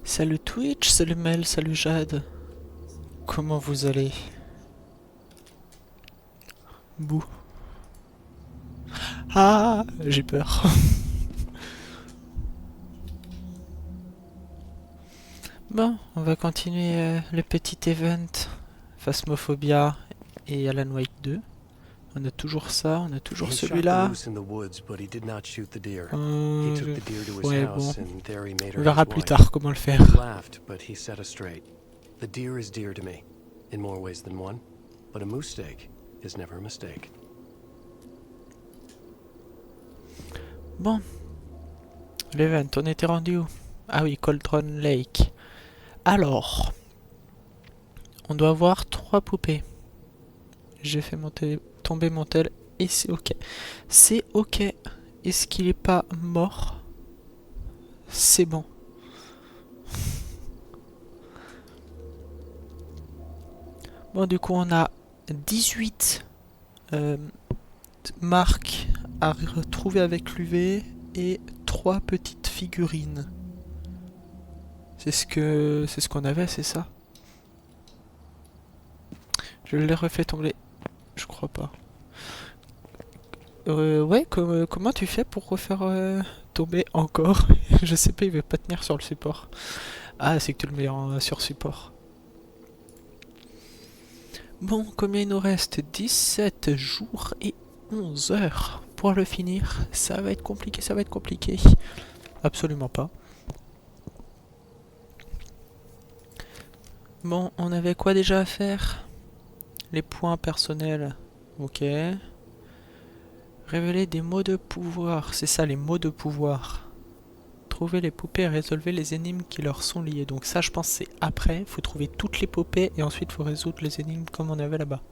Salut Twitch, salut Mel, salut Jade. Comment vous allez? Bouh. Ah, j'ai peur. Bon, on va continuer le petit event Phasmophobia et Alan Wake 2. On a toujours ça, on a toujours He shot the celui-là. moose in the woods, but he did not shoot the deer. He Euh, took the deer to his ouais, bon. house, and there he made On her verra his plus wife. tard comment le faire. He laughed, but he set us straight. The deer is dear to me, in more ways than one, but a moose steak is never a mistake. Bon. L'event, on était rendu où? Ah oui, Cauldron Lake. Alors, on doit avoir 3 poupées. J'ai fait tomber mon tel et c'est ok. C'est ok. Est-ce qu'il est pas mort? C'est bon. Bon, du coup, on a 18 marques à retrouver avec l'UV et 3 petites figurines. C'est ce qu'on avait, c'est ça? Je l'ai refait tomber. Je crois pas. Ouais, comment tu fais pour refaire tomber encore? Je sais pas, il veut pas tenir sur le support. Ah, c'est que tu le mets sur support. Bon, combien il nous reste? 17 jours et 11 heures pour le finir. Ça va être compliqué, ça va être compliqué. Absolument pas. Bon, on avait quoi déjà à faire? Les points personnels. Ok. Révéler des mots de pouvoir. C'est ça, les mots de pouvoir. Trouver les poupées et résolver les énigmes qui leur sont liées. Donc ça, je pense, c'est après. Il faut trouver toutes les poupées et ensuite, il faut résoudre les énigmes comme on avait là-bas.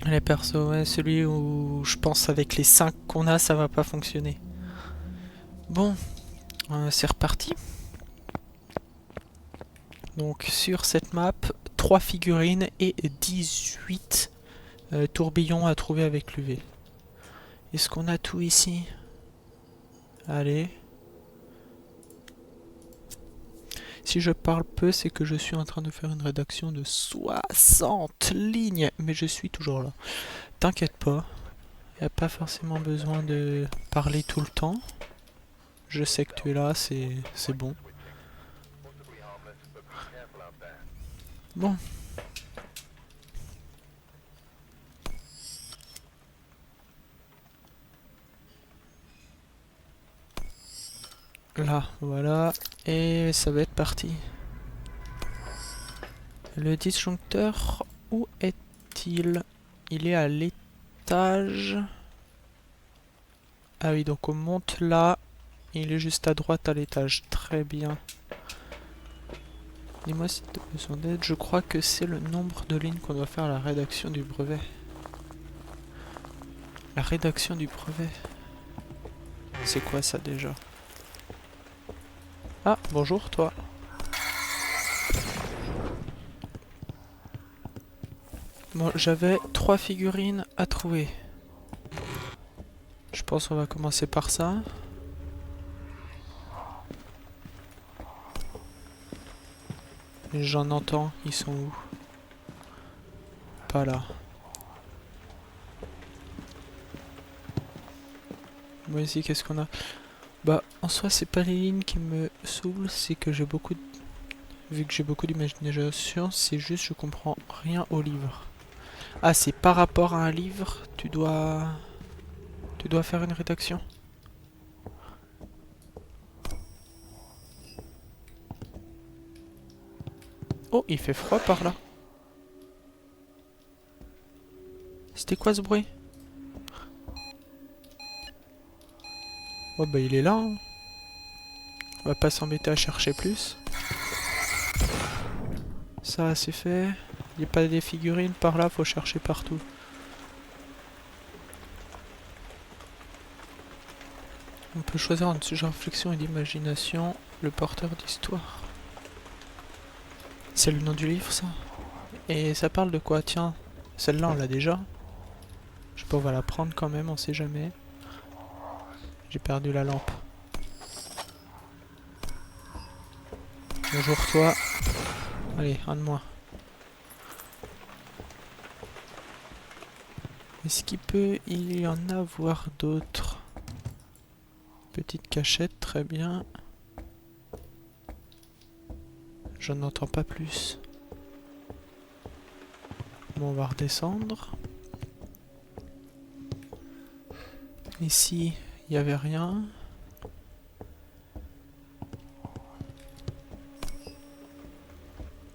Les persos, ouais, celui où je pense avec les 5 qu'on a, ça va pas fonctionner. Bon, c'est reparti. Donc sur cette map, 3 figurines et 18 tourbillons à trouver avec l'UV. Est-ce qu'on a tout ici? Allez. Si je parle peu, c'est que je suis en train de faire une rédaction de 60 lignes. Mais je suis toujours là. T'inquiète pas. Il n'y a pas forcément besoin de parler tout le temps. Je sais que tu es là, c'est bon. Bon. Là, voilà. Et ça va être parti. Le disjoncteur, où est-il? Il est à l'étage. Ah oui, donc on monte là. Il est juste à droite à l'étage. Très bien. Dis-moi si tu as besoin d'aide. Je crois que c'est le nombre de lignes qu'on doit faire à la rédaction du brevet. La rédaction du brevet. C'est quoi ça déjà? Ah, bonjour toi. Bon, j'avais 3 figurines à trouver. Je pense qu'on va commencer par ça. J'en entends, ils sont où? Pas là. Moi ici, qu'est-ce qu'on a? Bah, en soi, c'est pas les lignes qui me saoulent, c'est que j'ai beaucoup de... Vu que j'ai beaucoup d'imagination, c'est juste je comprends rien au livre. Ah, c'est par rapport à un livre, tu dois faire une rédaction. Oh, il fait froid par là. C'était quoi ce bruit? Ouais, bah il est là. Hein. On va pas s'embêter à chercher plus. Ça, c'est fait. Il n'y a pas des figurines par là, faut chercher partout. On peut choisir entre sujet de réflexion et d'imagination, le porteur d'histoire. C'est le nom du livre, ça? Et ça parle de quoi? Tiens, celle-là, on l'a déjà. Je sais pas, on va la prendre quand même, on sait jamais. J'ai perdu la lampe. Bonjour toi. Allez, un de moins. Est-ce qu'il peut y en avoir d'autres? Petite cachette, très bien. J'en entends pas plus. Bon, on va redescendre. Ici, il n'y avait rien.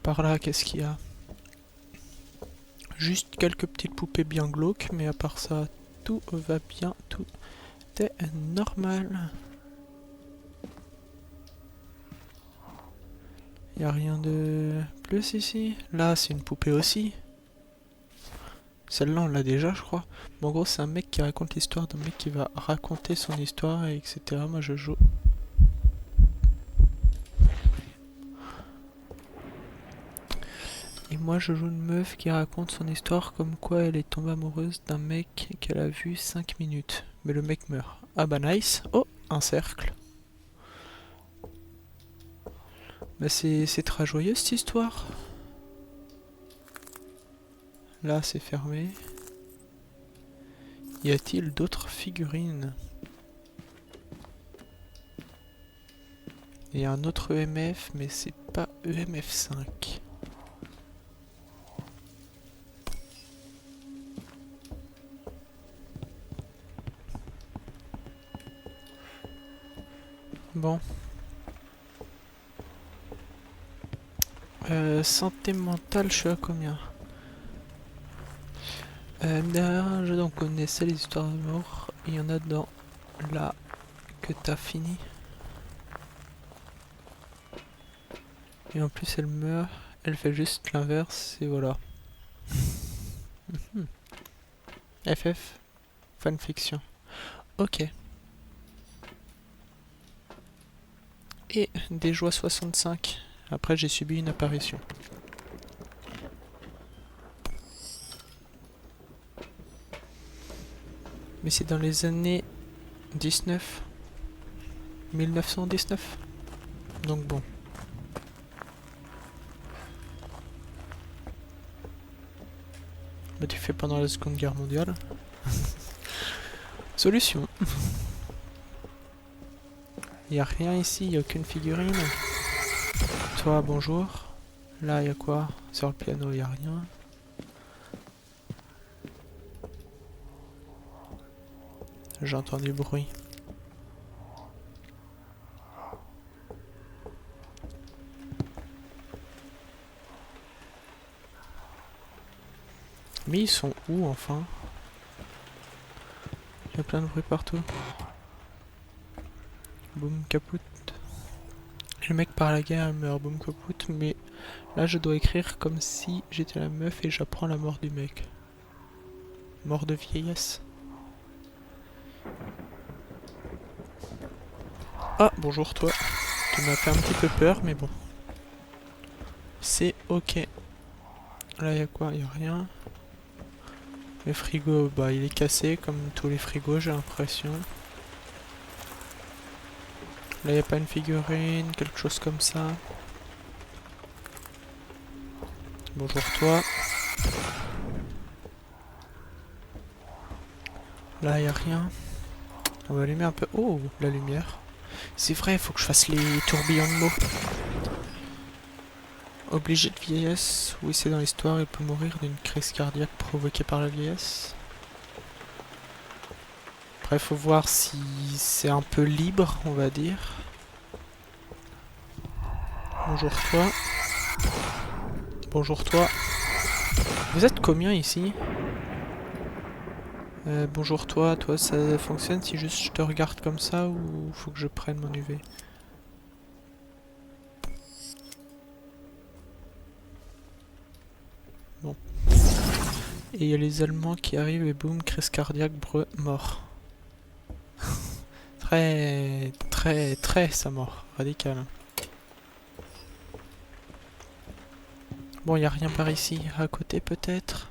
Par là, qu'est-ce qu'il y a? Juste quelques petites poupées bien glauques, mais à part ça, tout va bien, tout est normal. Il n'y a rien de plus ici. Là, c'est une poupée aussi. Celle-là, on l'a déjà, je crois. Bon, en gros, c'est un mec qui raconte l'histoire d'un mec qui va raconter son histoire, et etc. Moi, je joue. Et moi, je joue une meuf qui raconte son histoire comme quoi elle est tombée amoureuse d'un mec qu'elle a vu 5 minutes. Mais le mec meurt. Ah bah nice. Oh, un cercle. Bah c'est très joyeux cette histoire. Là, c'est fermé. Y a-t-il d'autres figurines? Il y a un autre EMF, mais c'est pas EMF 5. Bon. Santé mentale, je suis à combien? Derrière, je donc connaissais les histoires de mort. Il y en a dans là que t'as fini. Et en plus, elle meurt. Elle fait juste l'inverse et voilà. FF. Fanfiction. Ok. Et des joies 65. Après, j'ai subi une apparition. Mais c'est dans les années 1919. Donc bon. Bah tu fais pendant la Seconde Guerre mondiale. Solution. Y a rien ici, y a aucune figurine. Toi, bonjour. Là, y a quoi? Sur le piano, y a rien. J'entends du bruit. Mais ils sont où enfin? Il y a plein de bruit partout. Boum, caput. Le mec part à la guerre, il meurt, boum, caput. Mais là, je dois écrire comme si j'étais la meuf et j'apprends la mort du mec. Mort de vieillesse. Ah, bonjour toi. Tu m'as fait un petit peu peur, mais bon. C'est ok. Là, y a quoi? Y a rien. Le frigo, bah, il est cassé comme tous les frigos, j'ai l'impression. Là, y a pas une figurine, quelque chose comme ça. Bonjour toi. Là, y a rien. On va allumer un peu. Oh, la lumière. C'est vrai, faut que je fasse les tourbillons de mots. Obligé de vieillesse. Oui, c'est dans l'histoire, il peut mourir d'une crise cardiaque provoquée par la vieillesse. Après, faut voir si c'est un peu libre, on va dire. Bonjour toi. Bonjour toi. Vous êtes combien ici? Bonjour toi. Toi, ça fonctionne si juste je te regarde comme ça ou faut que je prenne mon UV? Bon. Et il y a les Allemands qui arrivent et boum, crise cardiaque, breu, mort. Très sa mort. Radical. Bon, il a rien par ici. À côté peut-être.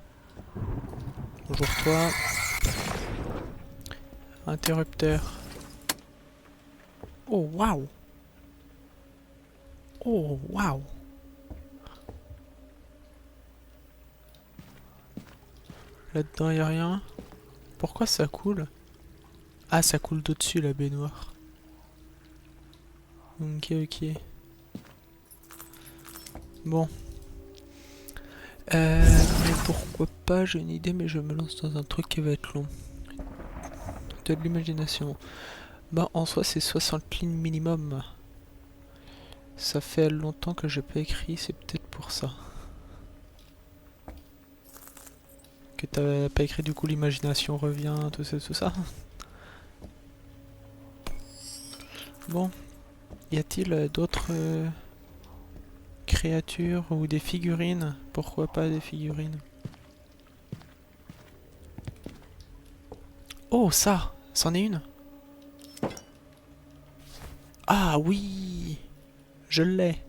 Bonjour toi. Interrupteur. Oh waouh. Oh, waouh. Là-dedans, y a rien. Pourquoi ça coule? Ah, ça coule d'au-dessus, la baignoire. Ok, ok. Bon. Mais pourquoi pas, j'ai une idée, mais je me lance dans un truc qui va être long. De l'imagination. Bah, en soi, c'est 60 lignes minimum. Ça fait longtemps que j'ai pas écrit, c'est peut-être pour ça. Que t'as pas écrit, du coup, l'imagination revient, tout ça, tout ça. Bon. Y a-t-il d'autres créatures ou des figurines? Pourquoi pas des figurines? Oh, ça! C'en est une! Ah oui! Je l'ai!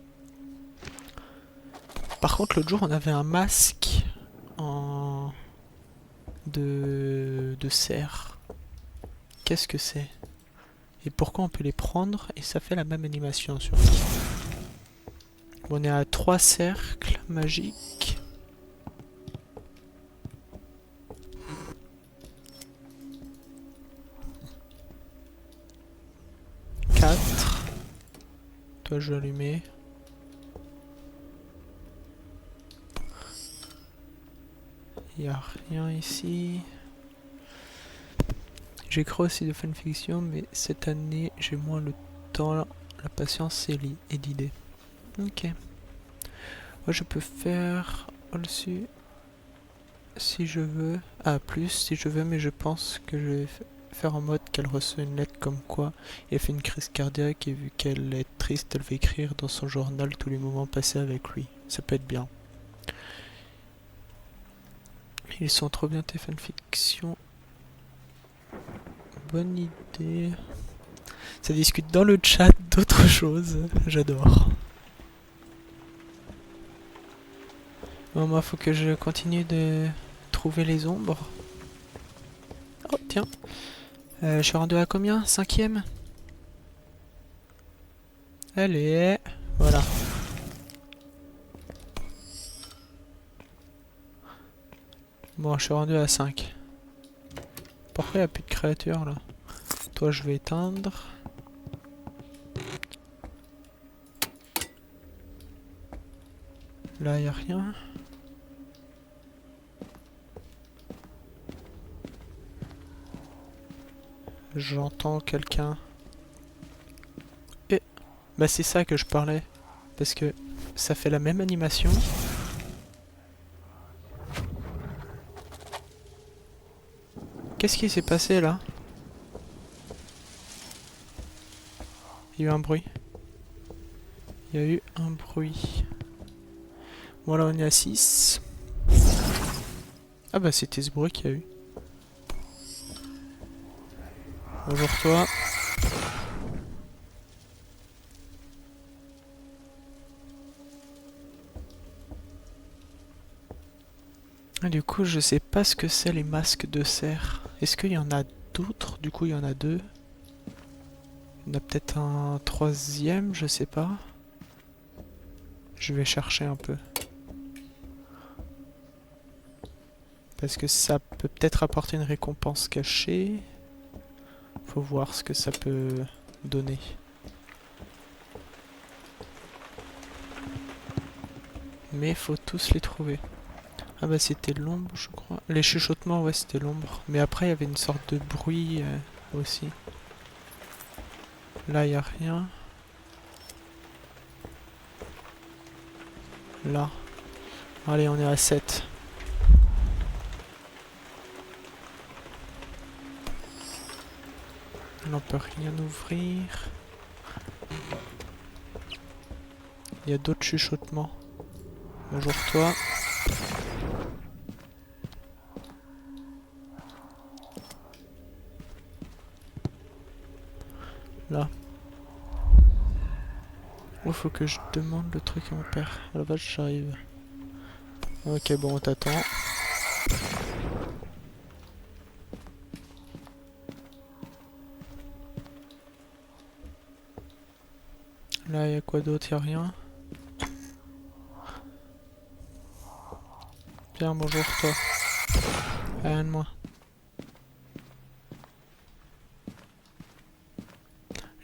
Par contre, l'autre jour, on avait un masque en... de cerf. Qu'est-ce que c'est? Et pourquoi on peut les prendre et ça fait la même animation surtout. Bon, on est à 3 cercles magiques. Quatre. Toi, je vais allumer. Il n'y a rien ici. J'écris aussi de fanfiction, mais cette année, j'ai moins le temps, la patience et l'idée. Ok. Moi, je peux faire au-dessus si je veux. Ah, plus si je veux, mais je pense que je vais faire en mode qu'elle reçoit une lettre comme quoi elle fait une crise cardiaque et vu qu'elle est triste, elle va écrire dans son journal tous les moments passés avec lui. Ça peut être bien. Ils sont trop bien tes fanfictions. Bonne idée. Ça discute dans le chat d'autres choses. J'adore. Bon, moi, faut que je continue de trouver les ombres. Oh, tiens. Je suis rendu à combien? 5e? Allez. Voilà. Bon, je suis rendu à 5. Pourquoi il n'y a plus de créatures, là? Toi, je vais éteindre. Là, il n'y a rien. J'entends quelqu'un. Et... Bah, c'est ça que je parlais. Parce que ça fait la même animation. Qu'est-ce qui s'est passé, là? Il y a eu un bruit. Il y a eu un bruit. Voilà, on est à 6. Ah bah, c'était ce bruit qu'il y a eu. Bonjour, toi. Et du coup, je sais pas ce que c'est les masques de cerf. Est-ce qu'il y en a d'autres? Du coup, il y en a 2. Il y en a peut-être un 3e, je sais pas. Je vais chercher un peu. Parce que ça peut peut-être apporter une récompense cachée. Faut voir ce que ça peut donner. Mais faut tous les trouver. Ah bah c'était l'ombre, je crois. Les chuchotements, ouais, c'était l'ombre. Mais après, il y avait une sorte de bruit aussi. Là, il n'y a rien. Là. Allez, on est à 7. Là, on peut rien ouvrir. Il y a d'autres chuchotements. Bonjour toi. Là. Oh, faut que je demande le truc à mon père. À la vache, j'arrive. Ok, bon, on t'attend. Là, il y a quoi d'autre? Il y a rien. Tiens, bonjour toi. Rien de moi.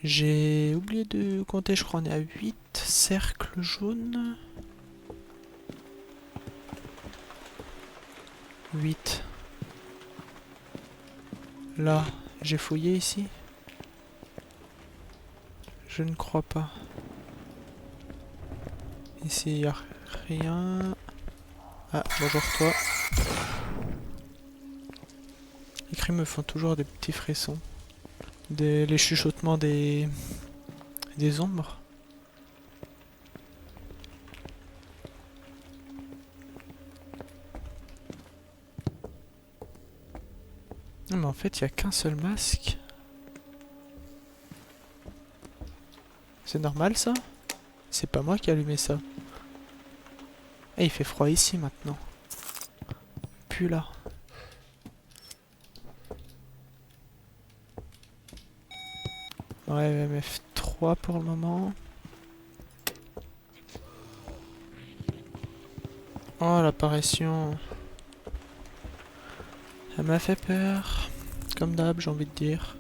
J'ai oublié de compter, je crois on est à 8 cercles jaunes. 8. Là, j'ai fouillé ici. Je ne crois pas. Ici, il n'y a rien. Ah, bonjour toi. Les cris me font toujours des petits frissons. Les chuchotements des ombres. Non, mais en fait, il n'y a qu'un seul masque. C'est normal ça? C'est pas moi qui ai allumé ça. Et il fait froid ici maintenant. Plus là. Ouais, MF3 pour le moment. Oh, l'apparition. Ça m'a fait peur. Comme d'hab, j'ai envie de dire.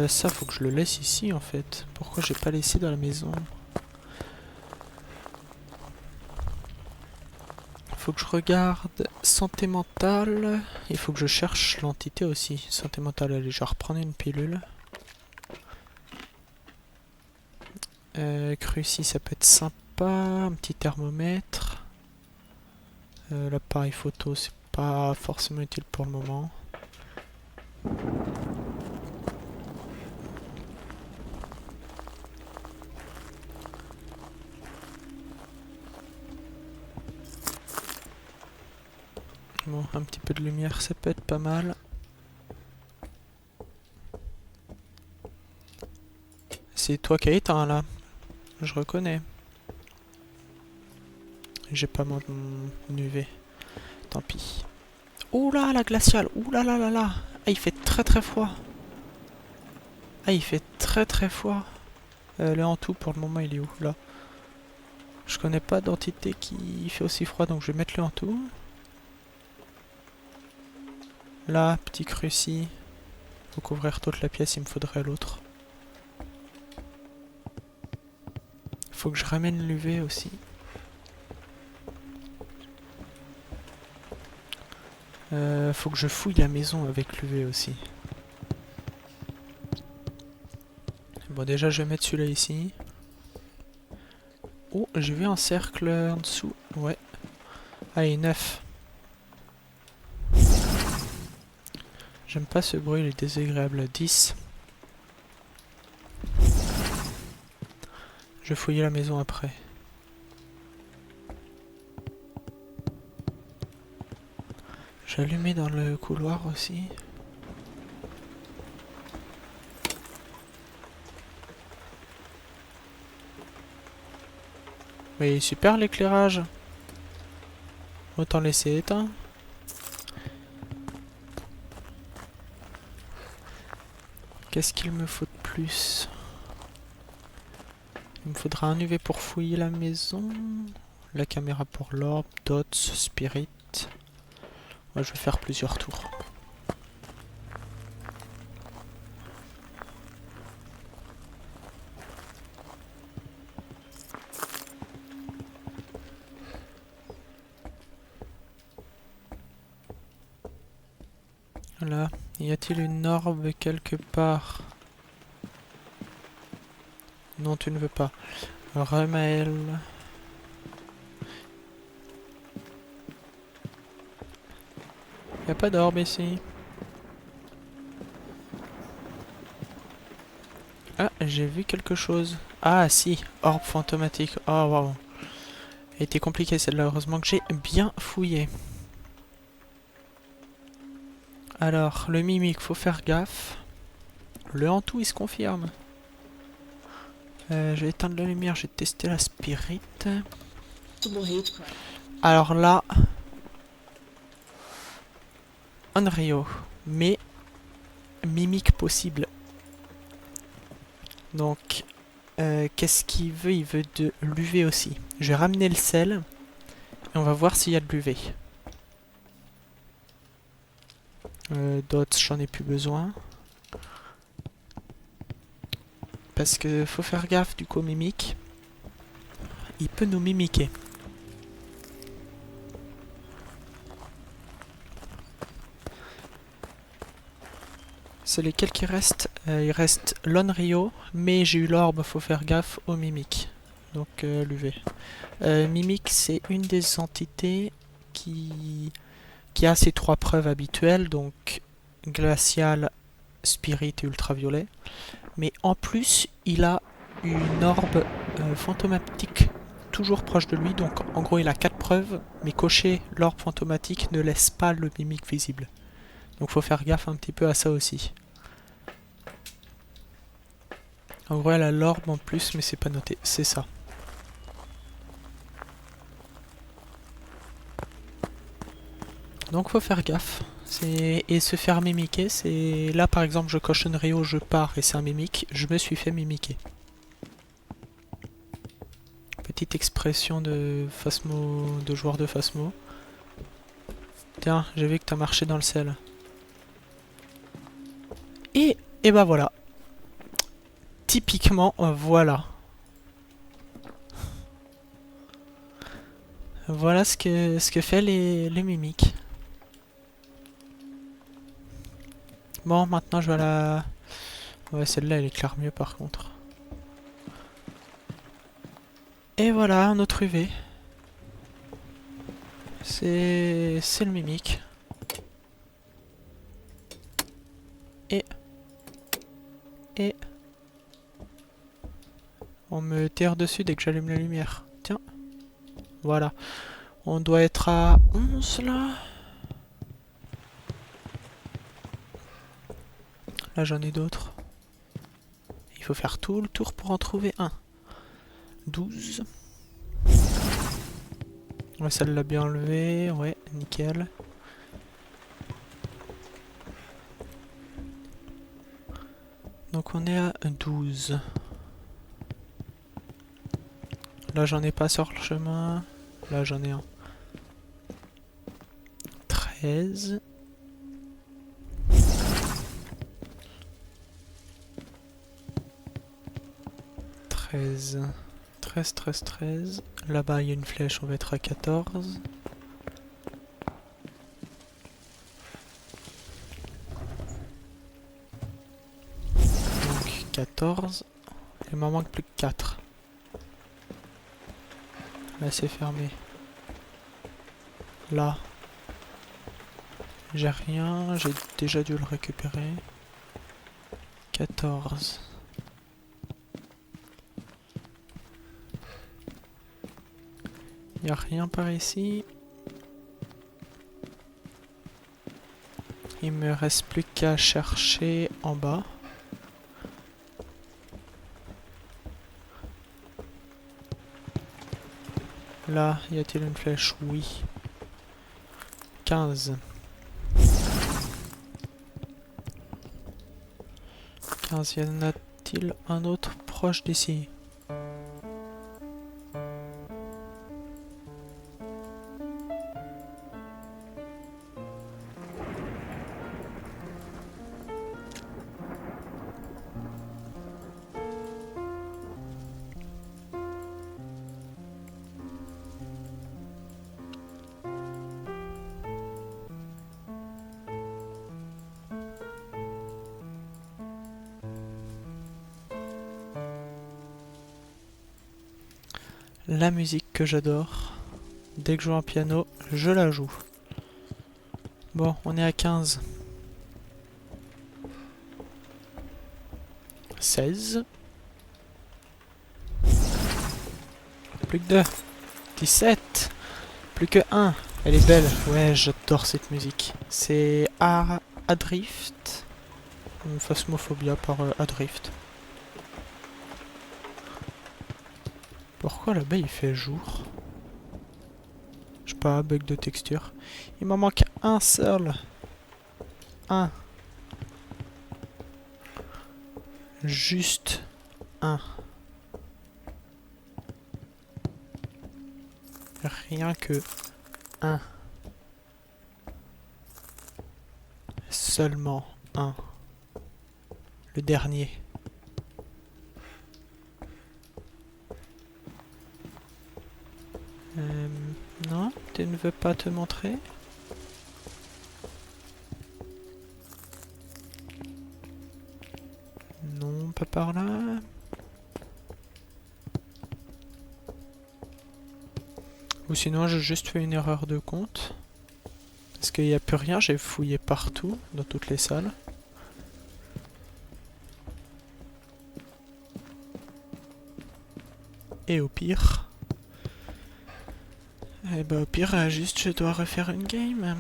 Ça, faut que je le laisse ici en fait. Pourquoi j'ai pas laissé dans la maison? Faut que je regarde santé mentale. Il faut que je cherche l'entité aussi. Santé mentale, allez, je vais reprendre une pilule. Cruci, ça peut être sympa. Un petit thermomètre. L'appareil photo, c'est pas forcément utile pour le moment. Bon, un petit peu de lumière, ça peut être pas mal. C'est toi qui as éteint là. Je reconnais. J'ai pas mon UV. Tant pis. Ouh là, la glaciale. Ouh là là là là. Ah, il fait très très froid. Ah, il fait très très froid. Le Hantou, pour le moment, il est où? Là. Je connais pas d'entité qui fait aussi froid, donc je vais mettre le Hantou. Là, petit cruci. Faut couvrir toute la pièce, il me faudrait l'autre. Faut que je ramène l'UV aussi. Faut que je fouille la maison avec l'UV aussi. Bon, déjà, je vais mettre celui-là ici. Oh, j'ai vu un cercle en dessous. Ouais. Allez, 9. J'aime pas ce bruit, il est désagréable. 10. Je vais fouiller la maison après. J'ai allumé dans le couloir aussi. Mais super l'éclairage. Autant laisser éteint. Qu'est-ce qu'il me faut de plus? Il me faudra un UV pour fouiller la maison. La caméra pour l'orbe, dots, spirit. Ouais, je vais faire plusieurs tours. Là, y a-t-il une orbe quelque part? Non, tu ne veux pas. Remael. Y a pas d'orbe ici. Ah, j'ai vu quelque chose. Ah, si, orbe fantomatique. Oh, waouh. Elle était compliquée celle-là, heureusement que j'ai bien fouillé. Alors, le mimique, faut faire gaffe. Le Hantou, il se confirme. Je vais éteindre la lumière, je vais tester la spirit. Alors là... Unrio. Mais... Mimique possible. Donc... qu'est-ce qu'il veut? Il veut de l'UV aussi. Je vais ramener le sel. Et on va voir s'il y a de l'UV. Dots, j'en ai plus besoin. Parce que faut faire gaffe du coup au mimique. Il peut nous mimiquer. C'est lesquels qui restent? Il reste l'Onryo, mais j'ai eu l'orbe, faut faire gaffe au mimique. Donc l'UV. Mimique, c'est une des entités qui a ses 3 preuves habituelles, donc glacial, spirit et ultraviolet. Mais en plus, il a une orbe fantomatique toujours proche de lui, donc en gros il a 4 preuves, mais cocher l'orbe fantomatique ne laisse pas le mimique visible. Donc faut faire gaffe un petit peu à ça aussi. En gros elle a l'orbe en plus, mais c'est pas noté, c'est ça. Donc faut faire gaffe. Et se faire mimiquer, c'est... Là par exemple je coche un Rio, je pars et c'est un mimique, je me suis fait mimiquer. Petite expression de Phasmo, de joueur de Phasmo. Tiens, j'ai vu que t'as marché dans le sel. Et bah voilà. Typiquement, voilà. Voilà ce que fait les mimiques. Bon, maintenant je vais à la... Ouais, celle-là elle éclaire mieux par contre. Et voilà, un autre UV. C'est le mimique. Et on me tire dessus dès que j'allume la lumière. Tiens. Voilà. On doit être à 11 là. Là j'en ai d'autres. Il faut faire tout le tour pour en trouver un. 12. Ouais, ça l'a bien enlevé. Ouais, nickel. Donc on est à 12. Là j'en ai pas sur le chemin. Là j'en ai un. 13. 13. 13, 13, 13. Là-bas il y a une flèche, on va être à 14. Donc 14. Il m'en manque plus que 4. Là c'est fermé. Là. J'ai rien, j'ai déjà dû le récupérer. 14. Y a rien par ici. Il me reste plus qu'à chercher en bas. Là, y a-t-il une flèche? Oui. 15. 15, y en a-t-il un autre proche d'ici? La musique que j'adore. Dès que je joue un piano, je la joue. Bon, on est à 15. 16. Plus que 2. 17. Plus que 1. Elle est belle. Ouais, j'adore cette musique. C'est Adrift. Phasmophobia par Adrift. Pourquoi là-bas il fait jour? Je sais pas, bug de texture. Il m'en manque un seul. Un. Juste un. Rien que un. seulement un. Le dernier. Non, tu ne veux pas te montrer? Non, pas par là. Ou sinon j'ai juste fait une erreur de compte. Parce qu'il n'y a plus rien, j'ai fouillé partout, dans toutes les salles. Et au pire... Eh bah au pire, juste je dois refaire une game.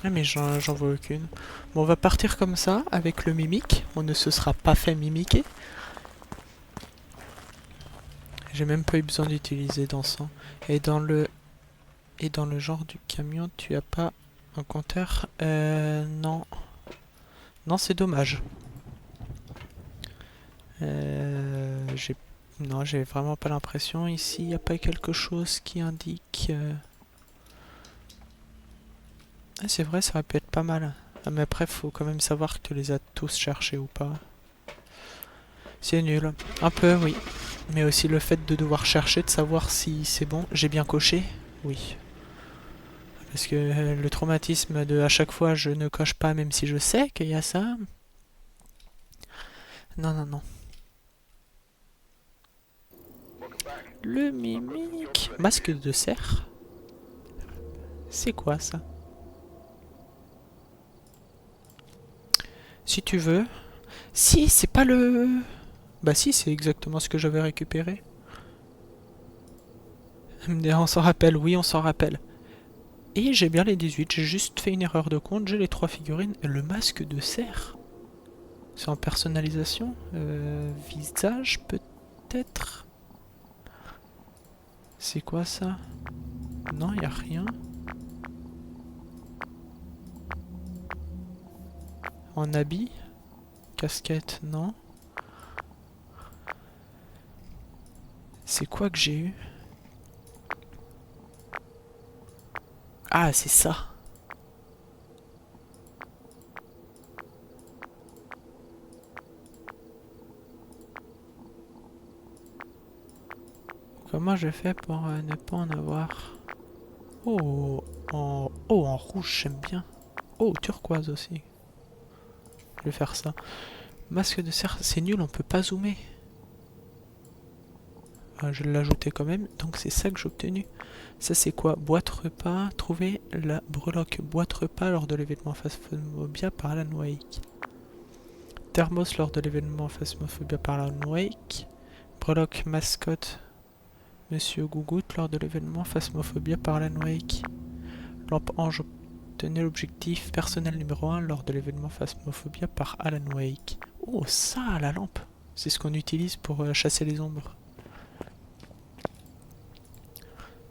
Ah mais j'en vois aucune. Bon, on va partir comme ça, avec le mimique. On ne se sera pas fait mimiquer. J'ai même pas eu besoin d'utiliser d'encens. Et dans le genre du camion, tu as pas un compteur? Non. Non, c'est dommage. Non, j'ai vraiment pas l'impression. Ici, il n'y a pas quelque chose qui indique... Ah, c'est vrai, ça aurait pu être pas mal. Ah, mais après, faut quand même savoir que tu les as tous cherchés ou pas. C'est nul. Un peu, oui. Mais aussi le fait de devoir chercher, de savoir si c'est bon. J'ai bien coché? Oui. Parce que le traumatisme de à chaque fois je ne coche pas même si je sais qu'il y a ça. Non, non, non. Le mimique. Masque de cerf. C'est quoi ça? Si tu veux. Si, c'est pas le... Bah si, c'est exactement ce que j'avais récupéré. On s'en rappelle, oui, on s'en rappelle. Et j'ai bien les 18, j'ai juste fait une erreur de compte, j'ai les 3 figurines. Le masque de cerf. C'est en personnalisation. Visage, peut-être. C'est quoi ça? Non, y a rien. En habit? Casquette, non. C'est quoi que j'ai eu? Ah, c'est ça. Comment je fais pour ne pas en avoir? Oh, en rouge, j'aime bien. Oh, turquoise aussi. Je vais faire ça. Masque de cerf, c'est nul, on peut pas zoomer. Ah, je vais l'ajouter quand même, donc c'est ça que j'ai obtenu. Ça c'est quoi? Boîte repas. Trouver la breloque boîte repas lors de l'événement Phasmophobia par Alan Wake. Thermos lors de l'événement Phasmophobia par Alan Wake. Breloque mascotte Monsieur Gougoute lors de l'événement Phasmophobia par Alan Wake. Lampe ange, obtenez l'objectif personnel numéro 1 lors de l'événement Phasmophobia par Alan Wake. Oh, ça, la lampe! C'est ce qu'on utilise pour chasser les ombres.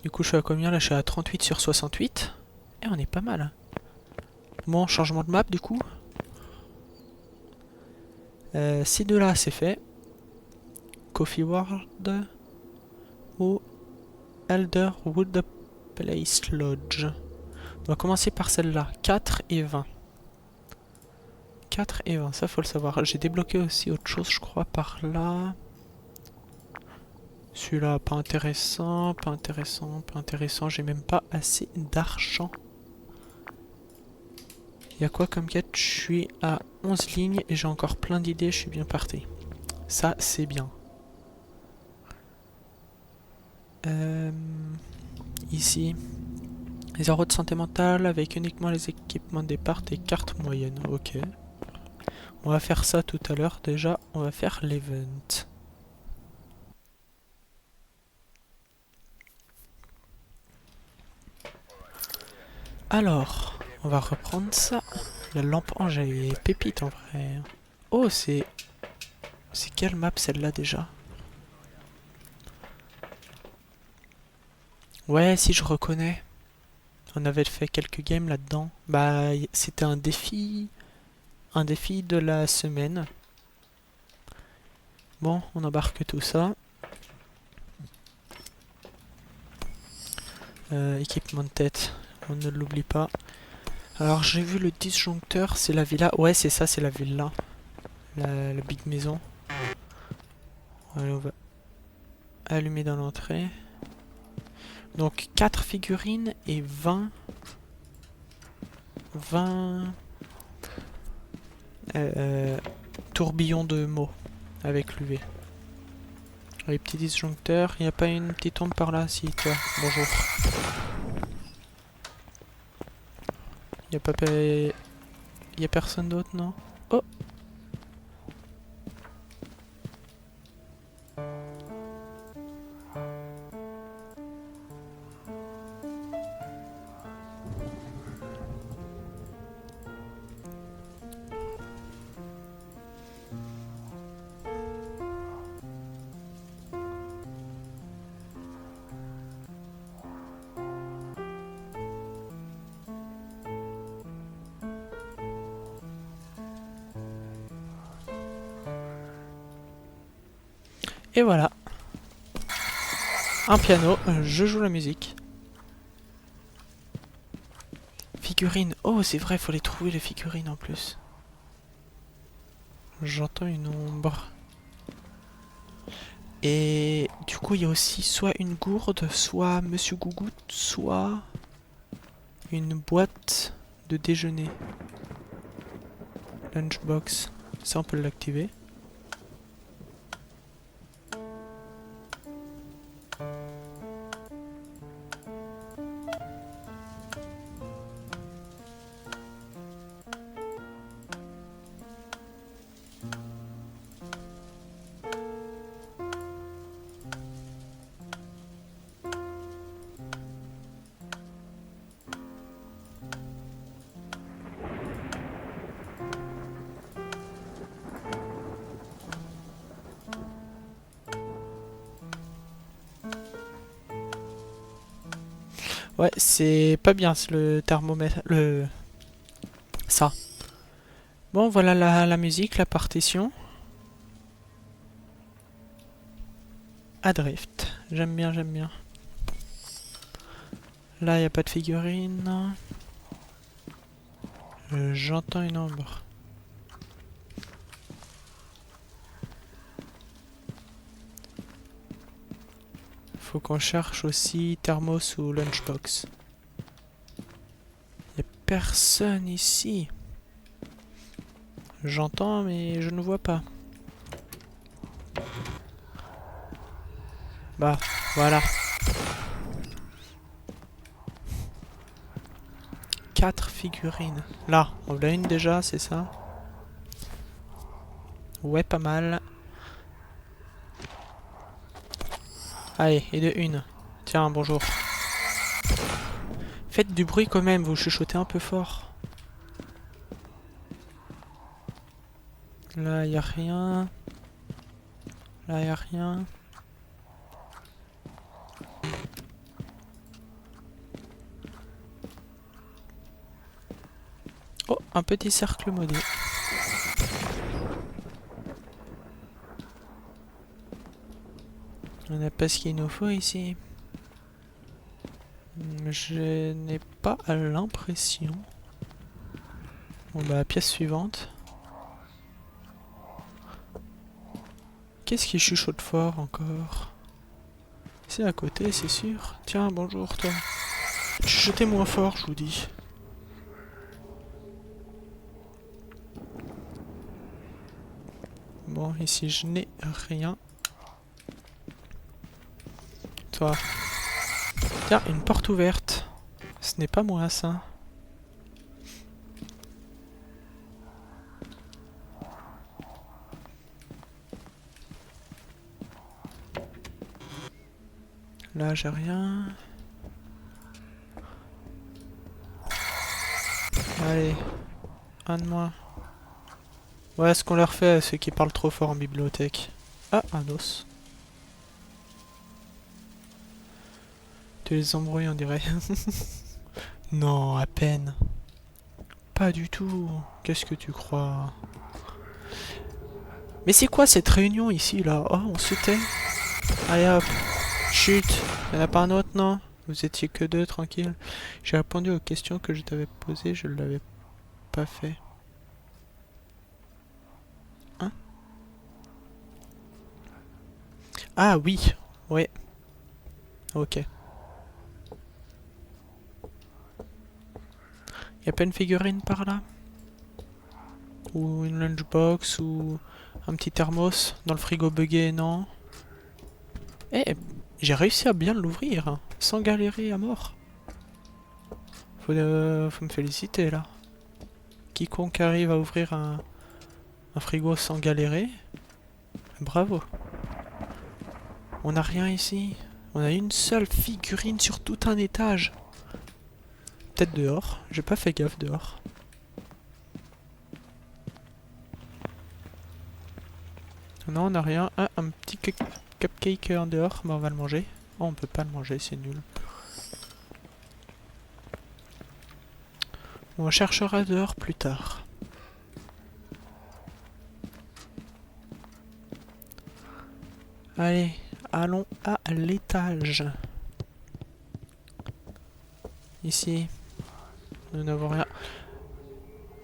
Du coup, je suis à combien là? Je suis à 38 sur 68. Et on est pas mal. Bon, changement de map du coup. Ces deux-là, c'est fait. Coffee World ou Elderwood Place Lodge. On va commencer par celle-là. 4 et 20. 4 et 20, ça faut le savoir. J'ai débloqué aussi autre chose, je crois, par là. Celui-là, pas intéressant, pas intéressant, pas intéressant. J'ai même pas assez d'argent. Il y a quoi comme quête? Je suis à 11 lignes et j'ai encore plein d'idées, je suis bien parti. Ça, c'est bien. Ici, les euros de santé mentale avec uniquement les équipements de départ et cartes moyennes. Ok. On va faire ça tout à l'heure. Déjà, on va faire l'event. Alors, on va reprendre ça. La lampe ange, elle est pépite en vrai. Oh, c'est... C'est quelle map celle-là déjà? Ouais, si je reconnais. On avait fait quelques games là-dedans. Bah, c'était un défi... Un défi de la semaine. Bon, on embarque tout ça. Équipement de tête, on ne l'oublie pas. Alors j'ai vu le disjoncteur, c'est la villa. Ouais, c'est ça, c'est la villa. La big maison. Allez, on va allumer dans l'entrée. Donc 4 figurines et 20 tourbillons de mots avec l'UV. Les petits disjoncteurs, il n'y a pas une petite ombre par là? Si, toi, bonjour. Il y a personne d'autre, non? Oh! Et voilà. Un piano, je joue la musique. Figurines. Oh, c'est vrai, faut les trouver les figurines en plus. J'entends une ombre. Et du coup, il y a aussi soit une gourde, soit Monsieur Gougout, soit une boîte de déjeuner. Lunchbox. Ça, on peut l'activer. Ouais, c'est pas bien le thermomètre. Ça. Bon, voilà la musique, la partition. Adrift. J'aime bien, j'aime bien. Là, il n'y a pas de figurine. J'entends une ombre. Faut qu'on cherche aussi thermos ou lunchbox. Il n'y a personne ici. J'entends, mais je ne vois pas. Bah, voilà. 4 figurines. Là, on en a une déjà, c'est ça? Ouais, pas mal. Allez, et de une. Tiens, bonjour. Faites du bruit quand même, vous chuchotez un peu fort. Là, y a rien. Là, y a rien. Oh, un petit cercle maudit. On n'a pas ce qu'il nous faut ici. Je n'ai pas l'impression. Bon bah, pièce suivante. Qu'est-ce qui chuchote fort encore? C'est à côté, c'est sûr. Tiens, bonjour toi. Chuchotez moins fort, je vous dis. Bon, ici je n'ai rien. Toi. Tiens, une porte ouverte. Ce n'est pas moi ça. Là, j'ai rien. Allez, un de moins. Ouais, ce qu'on leur fait à ceux qui parlent trop fort en bibliothèque. Ah, un os. Tu les embrouilles, on dirait. Non, à peine. Pas du tout. Qu'est-ce que tu crois? Mais c'est quoi cette réunion ici, là? Oh, on se tait. Allez hop. Chut. Y'en a pas un autre, non? Vous étiez que deux, tranquille. J'ai répondu aux questions que je t'avais posées, je l'avais pas fait. Hein? Ah oui, ouais. Ok. Y a pas une figurine par là? Ou une lunchbox ou un petit thermos dans le frigo buggé, non? Eh, j'ai réussi à bien l'ouvrir, hein, sans galérer à mort. Faut me féliciter là. Quiconque arrive à ouvrir un frigo sans galérer, bravo. On n'a rien ici. On a une seule figurine sur tout un étage. Peut-être dehors. J'ai pas fait gaffe dehors. Non, on n'a rien. Ah, un petit cupcake en dehors. Bah, on va le manger. Oh, on peut pas le manger, c'est nul. On cherchera dehors plus tard. Allez, allons à l'étage. Ici, nous n'avons rien.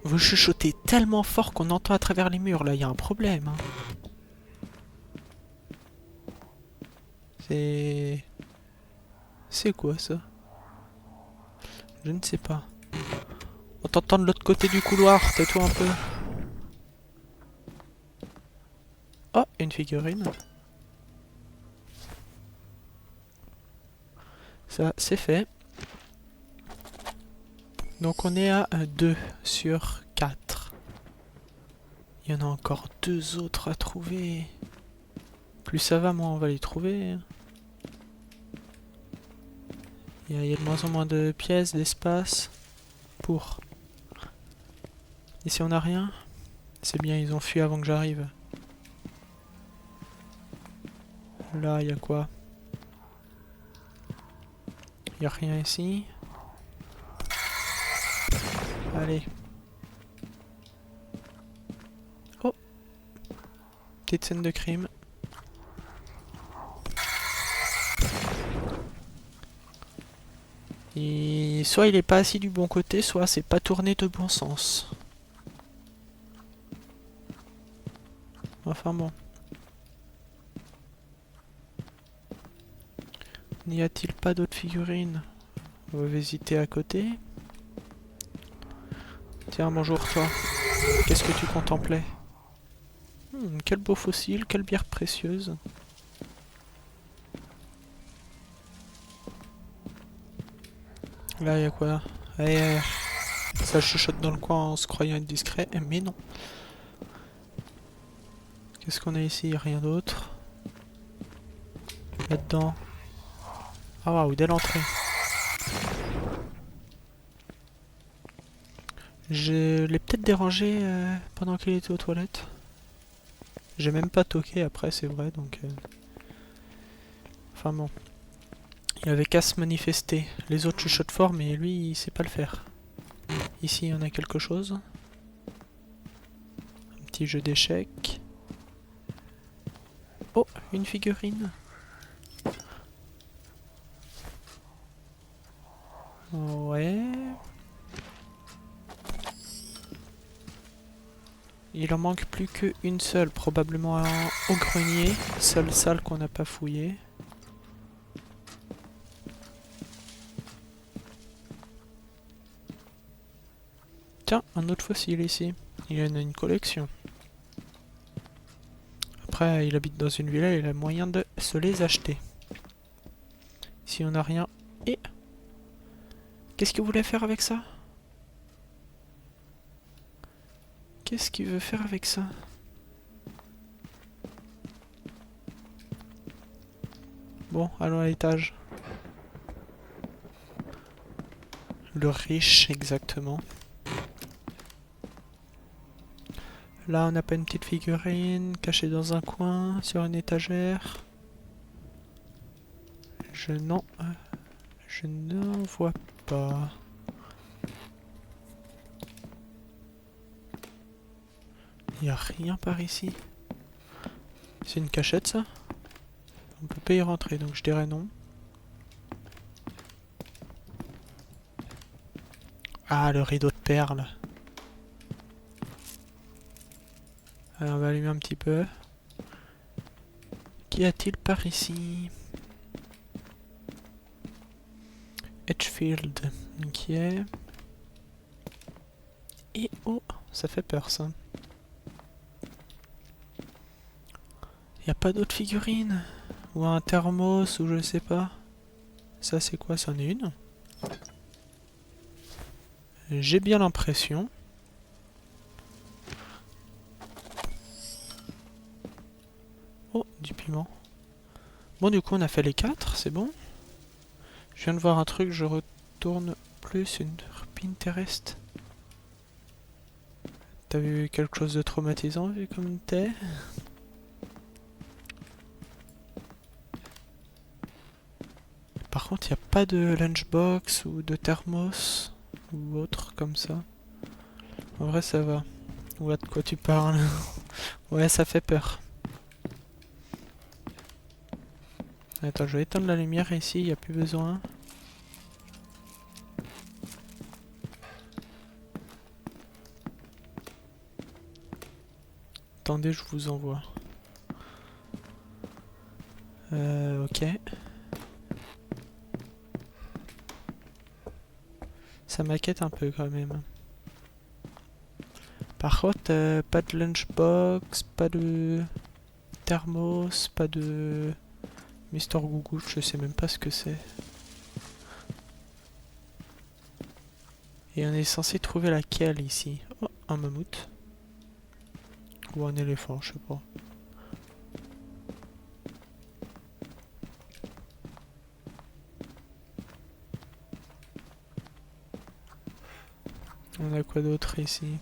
Vous chuchotez tellement fort qu'on entend à travers les murs. Là, il y a un problème. Hein. C'est quoi ça? Je ne sais pas. On t'entend de l'autre côté du couloir. Tais-toi un peu. Oh, une figurine. Ça, c'est fait. Donc on est à 2 sur 4. Il y en a encore 2 autres à trouver. Plus ça va, moins on va les trouver. Il y a de moins en moins de pièces, d'espace. Pour. Ici on n'a rien. C'est bien, ils ont fui avant que j'arrive. Là, il y a quoi? Il n'y a rien ici. Allez. Oh. Petite scène de crime. Et soit il est pas assis du bon côté, soit c'est pas tourné de bon sens. Enfin bon. N'y a-t-il pas d'autres figurines? On va visiter à côté. Tiens, bonjour toi. Qu'est-ce que tu contemplais? Quel beau fossile, quelle bière précieuse. Là, il y a quoi? Allez, ça chuchote dans le coin en se croyant être discret, mais non. Qu'est-ce qu'on a ici? Rien d'autre. Là-dedans. Ah waouh, dès l'entrée. Je l'ai peut-être dérangé pendant qu'il était aux toilettes. J'ai même pas toqué après, c'est vrai, donc... Enfin bon. Il avait qu'à se manifester. Les autres chuchotent fort, mais lui, il sait pas le faire. Ici, on a quelque chose. Un petit jeu d'échecs. Oh, une figurine. Ouais. Il en manque plus qu'une seule, probablement au grenier. Seule salle qu'on n'a pas fouillée. Tiens, un autre fossile ici. Il en a une collection. Après, il habite dans une villa, il a moyen de se les acheter. Ici, on n'a rien. Et... Qu'est-ce qu'il voulait faire avec ça? Qu'est-ce qu'il veut faire avec ça? Bon, allons à l'étage. Le riche, exactement. Là, on n'a pas une petite figurine cachée dans un coin, sur une étagère. Je n'en vois pas. Il n'y a rien par ici. C'est une cachette, ça? On peut pas y rentrer, donc je dirais non. Ah, le rideau de perles. Alors, on va allumer un petit peu. Qu'y a-t-il par ici? Edgefield. Ok. Et oh, ça fait peur ça. Y a pas d'autres figurines? Ou un thermos ou je sais pas. Ça c'est quoi? C'en est une? J'ai bien l'impression. Oh, du piment. Bon, du coup, on a fait les 4, c'est bon. Je viens de voir un truc, je retourne plus une Pinterest. T'as vu quelque chose de traumatisant, vu comme t'es? Par contre, il n'y a pas de lunchbox ou de thermos ou autre comme ça. En vrai, ça va. On voit de quoi tu parles. Ouais, ça fait peur. Attends, je vais éteindre la lumière ici, il n'y a plus besoin. Attendez, je vous envoie. Ok. Ça m'inquiète un peu quand même. Par contre, pas de lunchbox, pas de thermos, pas de Mister Gougou, je sais même pas ce que c'est. Et on est censé trouver laquelle ici? Oh, un mammouth. Ou un éléphant, je sais pas. On a quoi d'autre ici?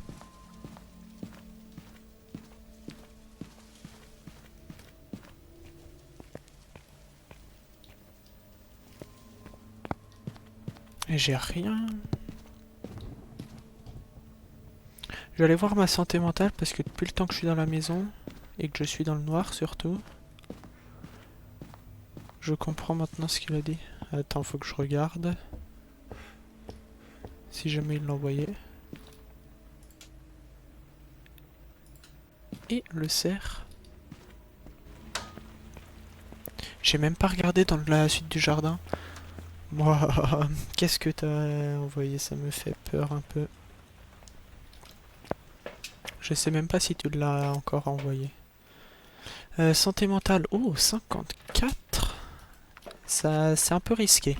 Et j'ai rien. Je vais aller voir ma santé mentale parce que depuis le temps que je suis dans la maison et que je suis dans le noir surtout, je comprends maintenant ce qu'il a dit. Attends, faut que je regarde. Si jamais il l'envoyait. Et le cerf. J'ai même pas regardé dans la suite du jardin. Moi, qu'est-ce que t'as envoyé? Ça me fait peur un peu. Je sais même pas si tu l'as encore envoyé. Santé mentale. Oh, 54. Ça, c'est un peu risqué.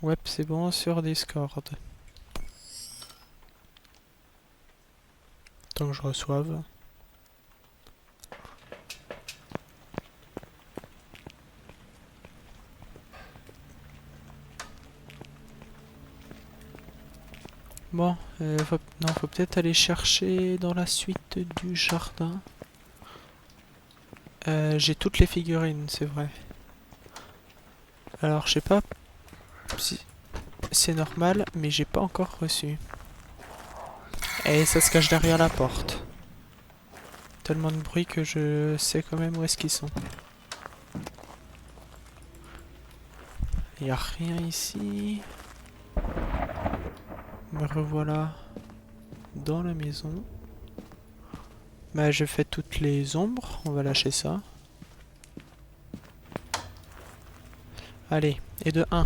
Ouais, c'est bon sur Discord. Tant que je reçoive. Bon, non, faut peut-être aller chercher dans la suite du jardin. J'ai toutes les figurines, c'est vrai. Alors, je sais pas si c'est normal, mais j'ai pas encore reçu. Et ça se cache derrière la porte. Tellement de bruit que je sais quand même où est-ce qu'ils sont. Il y a rien ici. Me revoilà dans la maison. Bah, je fais toutes les ombres. On va lâcher ça. Allez, et de 1.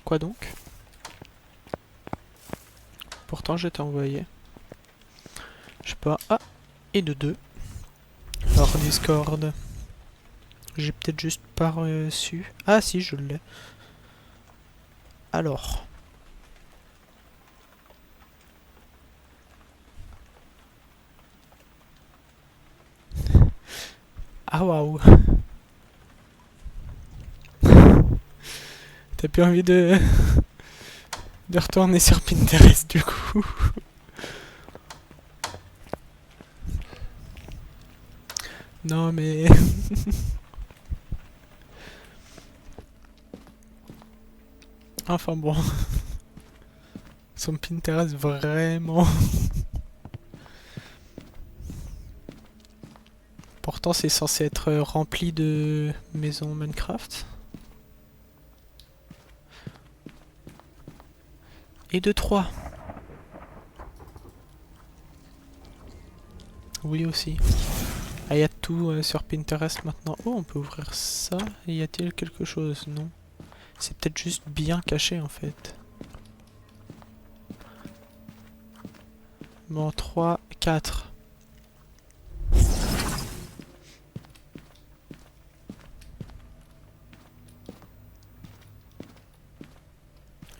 Quoi donc? Pourtant, je t'ai envoyé. Je sais pas. Ah, et de 2. Alors, Discord. J'ai peut-être juste pas reçu. Ah si, je l'ai. Alors. Ah waouh. T'as plus envie de retourner sur Pinterest du coup. Non mais... Enfin bon. Son Pinterest vraiment. Pourtant c'est censé être rempli de maisons Minecraft. Et de 3. Oui aussi. Ah, y a tout sur Pinterest maintenant. Oh, on peut ouvrir ça. Y a-t-il quelque chose? Non. C'est peut-être juste bien caché en fait. Bon, 3, 4.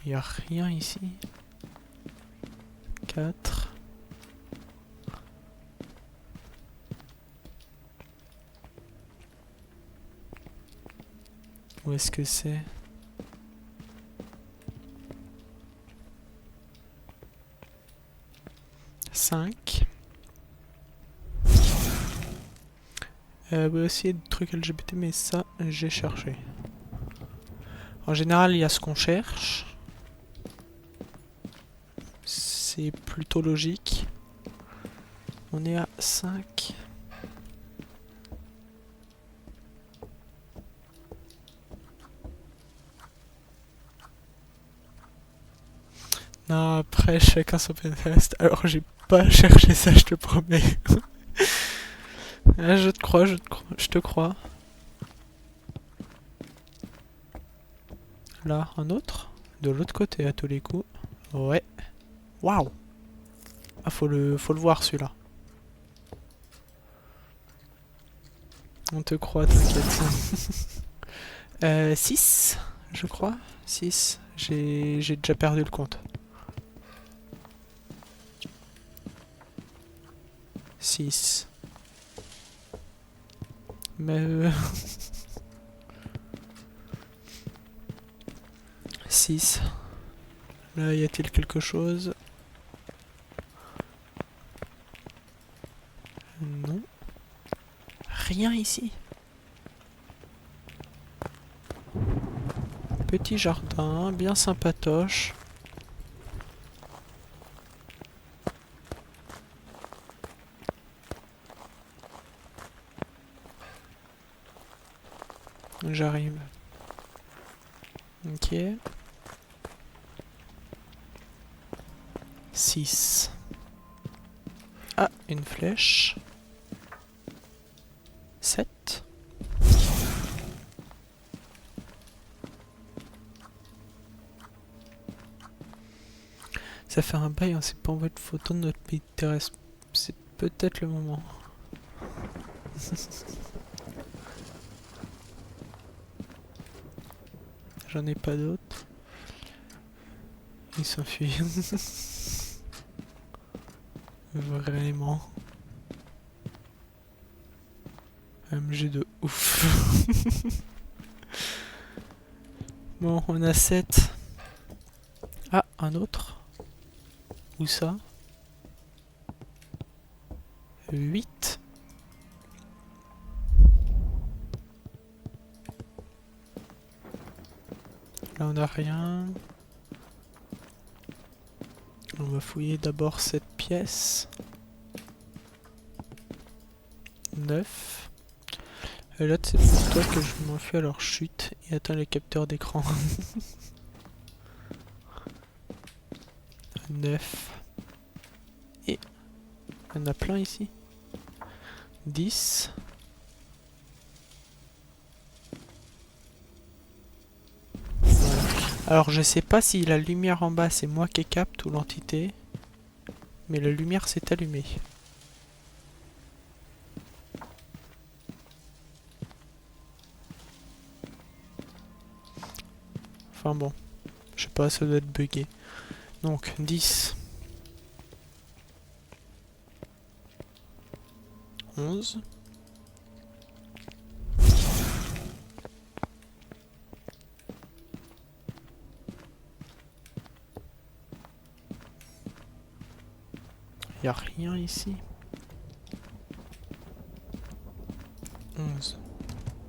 Y a rien ici. 4. Où est-ce que c'est? Cinq. Oui, aussi des trucs LGBT, mais ça, j'ai cherché. En général, il y a ce qu'on cherche. C'est plutôt logique. On est à 5. Non, après, chacun son Pinterest. Alors, j'ai pas cherché ça, je te promets. Ah, je te crois, je te crois. Là, un autre. De l'autre côté, à tous les coups. Ouais. Waouh. Ah, faut le voir, celui-là. On te croit, t'inquiète. 6, je crois. 6. J'ai déjà perdu le compte. 6. Mais 6. Là, y a-t-il quelque chose? Non. Rien ici. Petit jardin, bien sympatoche. J'arrive. Ok. 6. Ah, une flèche. 7. Ça fait un bail, on s'est pas envoyé de photo de notre Pinterest. C'est peut-être le moment. J'en ai pas d'autres. Il s'enfuit. Vraiment. MG de ouf. Bon, on a 7. Ah, un autre. Où ça? 8. Là, on a rien. On va fouiller d'abord cette pièce. 9. Et là, c'est pour toi que je m'enfuis, alors chute et atteins les capteurs d'écran. 9. Et il y en a plein ici. 10. Voilà. Alors je sais pas si la lumière en bas c'est moi qui capte ou l'entité. Mais la lumière s'est allumée. Enfin bon. Je sais pas, ça doit être bugué. Donc 10. 11. Y a rien ici. 11.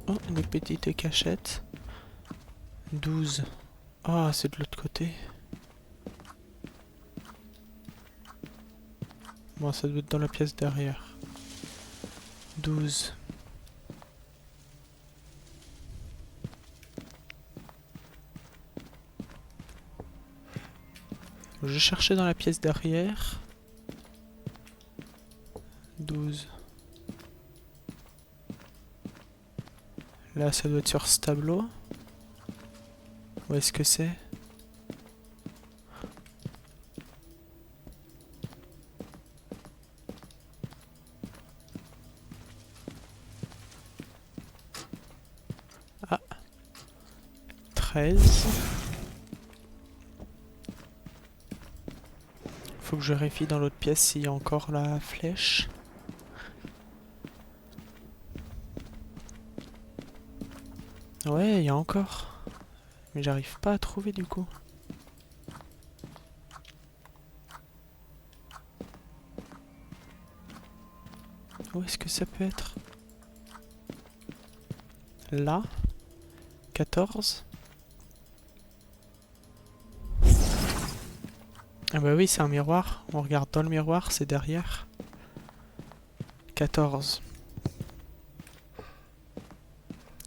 Oh, une petite cachette. 12. Ah, c'est de l'autre côté. Bon, ça doit être dans la pièce derrière. 12. Je cherchais dans la pièce derrière. 12. Là, ça doit être sur ce tableau. Où est-ce que c'est? Ah. 13. Faut que je vérifie dans l'autre pièce s'il y a encore la flèche. Ouais, il y a encore. Mais j'arrive pas à trouver du coup. Où est-ce que ça peut être? Là. 14. Ah bah oui, c'est un miroir. On regarde dans le miroir, c'est derrière. 14.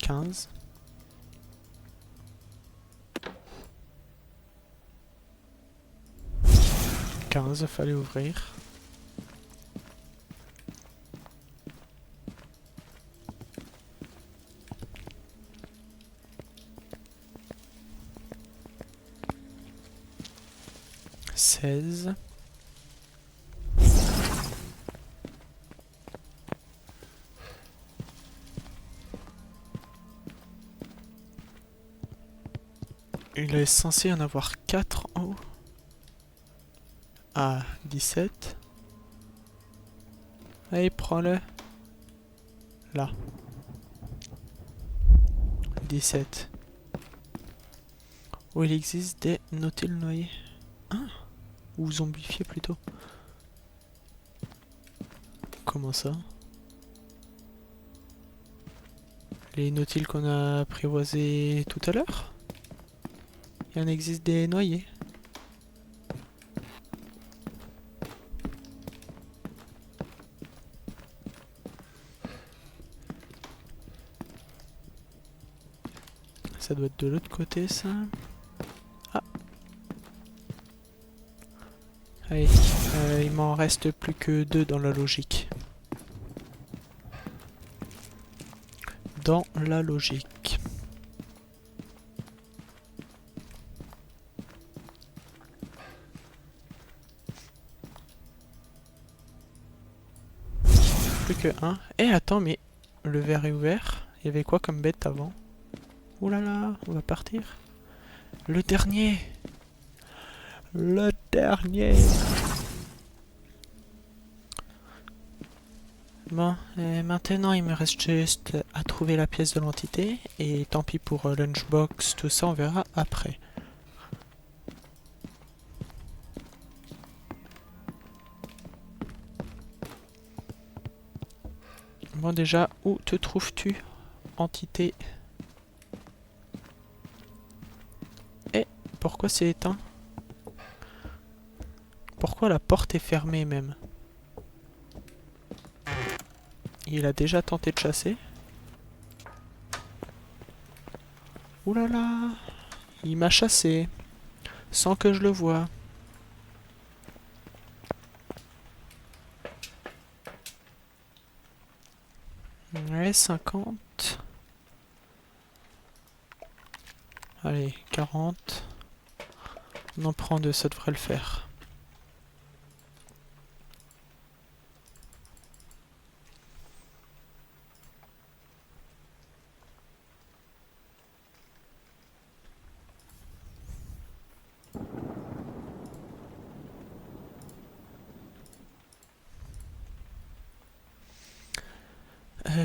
15. 15, fallait ouvrir. Seize. Il est censé y en avoir 4 en haut. Ah, 17. Allez, prends-le. Là. 17. Où il existe des nautiles noyés. Hein? Ou zombifiés plutôt. Comment ça? Les nautiles qu'on a apprivoisés tout à l'heure? Il en existe des noyés. Ça doit être de l'autre côté, ça. Ah. Allez, il m'en reste plus que 2 dans la logique. Dans la logique. Plus que 1. Eh, attends, mais le verre est ouvert. Il y avait quoi comme bête avant? Ouh là là, on va partir. Le dernier. Le dernier. Bon, et maintenant il me reste juste à trouver la pièce de l'entité. Et tant pis pour Lunchbox, tout ça on verra après. Bon déjà, où te trouves-tu, entité? Eh, pourquoi c'est éteint? Pourquoi la porte est fermée même? Il a déjà tenté de chasser. Ouh là là, il m'a chassé, sans que je le voie. Ouais, 50. Allez, 40. On en prend 2, ça devrait le faire.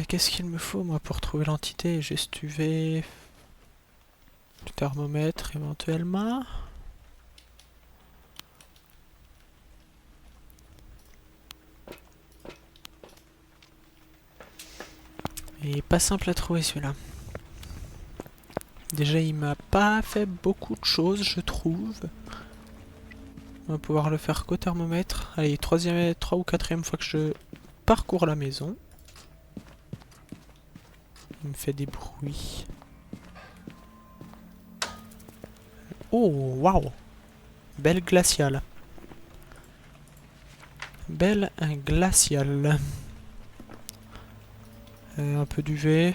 Qu'est-ce qu'il me faut moi pour trouver l'entité? Juste UV, le thermomètre éventuellement. Et pas simple à trouver celui-là. Déjà il m'a pas fait beaucoup de choses je trouve. On va pouvoir le faire qu'au thermomètre. Allez, trois ou quatrième fois que je parcours la maison. Il me fait des bruits. Oh, waouh! Belle glaciale. Belle glaciale. Un peu d'UV.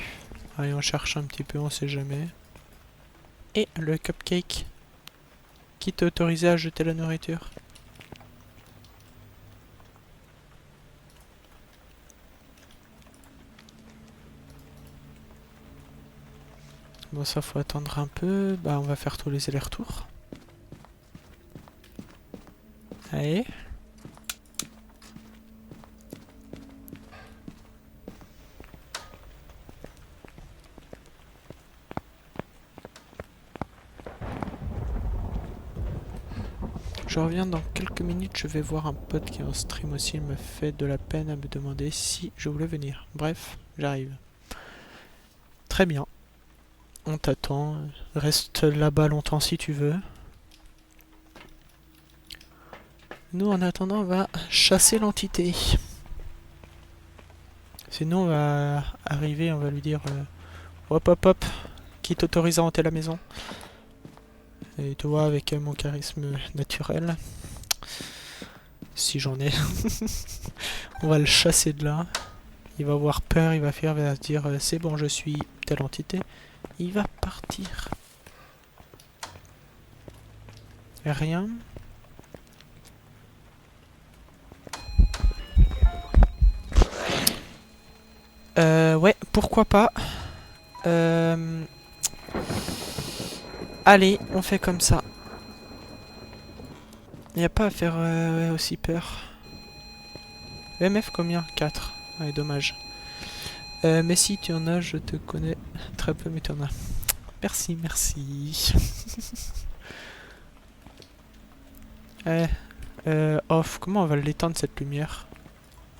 Allez, on cherche un petit peu, on sait jamais. Et le cupcake qui t'autorisait à jeter la nourriture. Bon, ça faut attendre un peu. Bah, on va faire tous les allers-retours. Allez. Je reviens dans quelques minutes, je vais voir un pote qui est en stream aussi, il me fait de la peine à me demander si je voulais venir. Bref, j'arrive. Très bien. On t'attend. Reste là-bas longtemps si tu veux. Nous, en attendant, on va chasser l'entité. Sinon, on va arriver, on va lui dire hop hop hop, qui t'autorise à hanter la maison. Et toi, avec mon charisme naturel, si j'en ai, on va le chasser de là. Il va avoir peur, il va faire, il va se dire c'est bon, je suis telle entité. Il va partir. Rien. Ouais, pourquoi pas. Allez, on fait comme ça. Y a pas à faire ouais, aussi peur. EMF combien? 4. Ouais, dommage. Mais si tu en as, je te connais très peu, mais tu en as. Merci, merci. Off, comment on va l'éteindre cette lumière?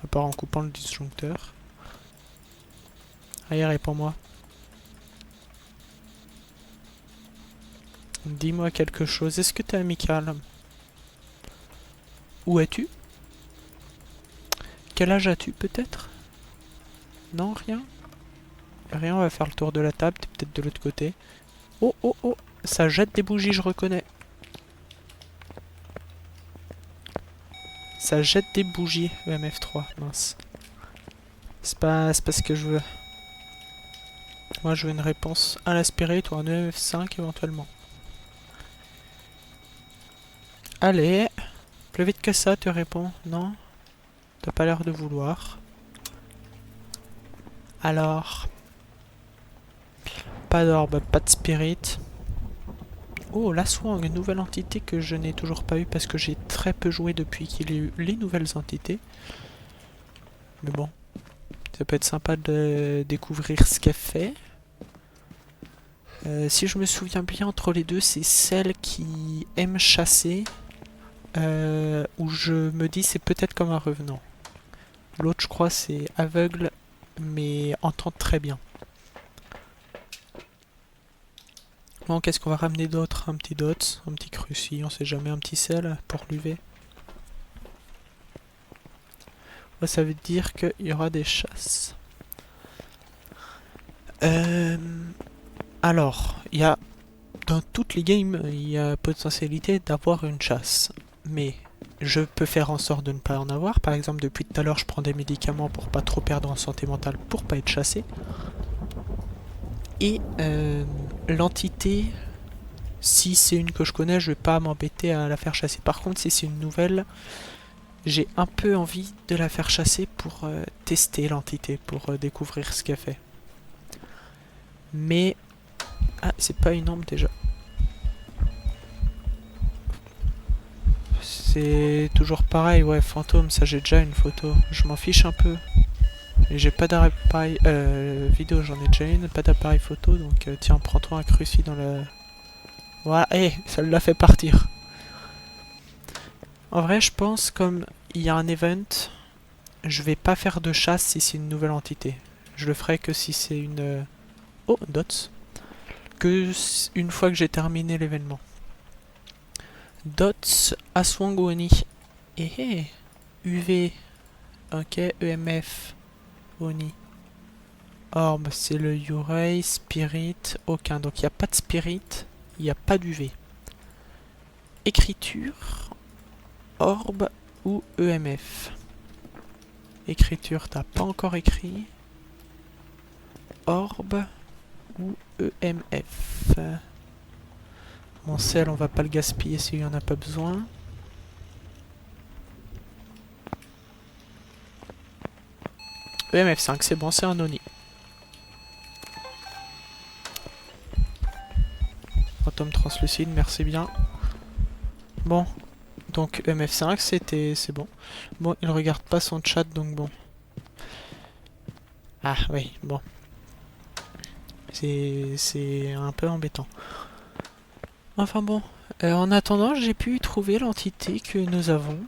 À part en coupant le disjoncteur. Allez, réponds-moi. Dis-moi quelque chose. Est-ce que t'es amical? Où es-tu? Quel âge as-tu peut-être? Non, rien? Rien, on va faire le tour de la table. T'es peut-être de l'autre côté. Oh, oh, oh! Ça jette des bougies, je reconnais. Ça jette des bougies, EMF3, mince. C'est pas ce que je veux. Moi, je veux une réponse à la spirit ou un EMF5 éventuellement. Allez, plus vite que ça, tu réponds. Non? T'as pas l'air de vouloir. Alors... Pas d'orbe, pas de spirit. Oh, la Swang, une nouvelle entité que je n'ai toujours pas eu parce que j'ai très peu joué depuis qu'il y a eu les nouvelles entités. Mais bon, ça peut être sympa de découvrir ce qu'elle fait. Si je me souviens bien, entre les deux, c'est celle qui aime chasser. Où je me dis c'est peut-être comme un revenant. L'autre, je crois, c'est aveugle, mais entend très bien. Bon, qu'est-ce qu'on va ramener d'autre? Un petit dot, un petit cruci, on sait jamais, un petit sel pour l'UV. Ouais, ça veut dire qu'il y aura des chasses. Alors, il y a... Dans toutes les games, il y a potentialité d'avoir une chasse. Mais je peux faire en sorte de ne pas en avoir. Par exemple, depuis tout à l'heure, je prends des médicaments pour pas trop perdre en santé mentale, pour pas être chassé. Et l'entité, si c'est une que je connais, je vais pas m'embêter à la faire chasser. Par contre, si c'est une nouvelle, j'ai un peu envie de la faire chasser pour tester l'entité, pour découvrir ce qu'elle fait. Mais... Ah, c'est pas une ombre déjà. C'est toujours pareil, ouais, fantôme, ça j'ai déjà une photo. Je m'en fiche un peu. Et j'ai pas d'appareil vidéo, j'en ai déjà une, pas d'appareil photo, donc tiens, prends-toi un cruci dans le... Voilà, hé, ça l'a fait partir. En vrai, je pense, comme il y a un event, je vais pas faire de chasse si c'est une nouvelle entité. Je le ferai que si c'est une... Oh, dots. Que une fois que j'ai terminé l'événement. Dots Aswangoni. Eh UV. Ok, EMF. Oni. Orbe, c'est le Urei. Spirit, aucun. Donc il n'y a pas de Spirit, il n'y a pas d'UV. Écriture. Orbe ou EMF. Écriture, t'as pas encore écrit. Orbe ou EMF. Mon sel, on va pas le gaspiller s'il y en a pas besoin. EMF5, c'est bon, c'est un Oni. Atome translucide, merci bien. Bon, donc EMF5, c'est bon. Bon, il regarde pas son chat, donc bon. Ah oui, bon. C'est un peu embêtant. Enfin bon, en attendant, j'ai pu trouver l'entité que nous avons.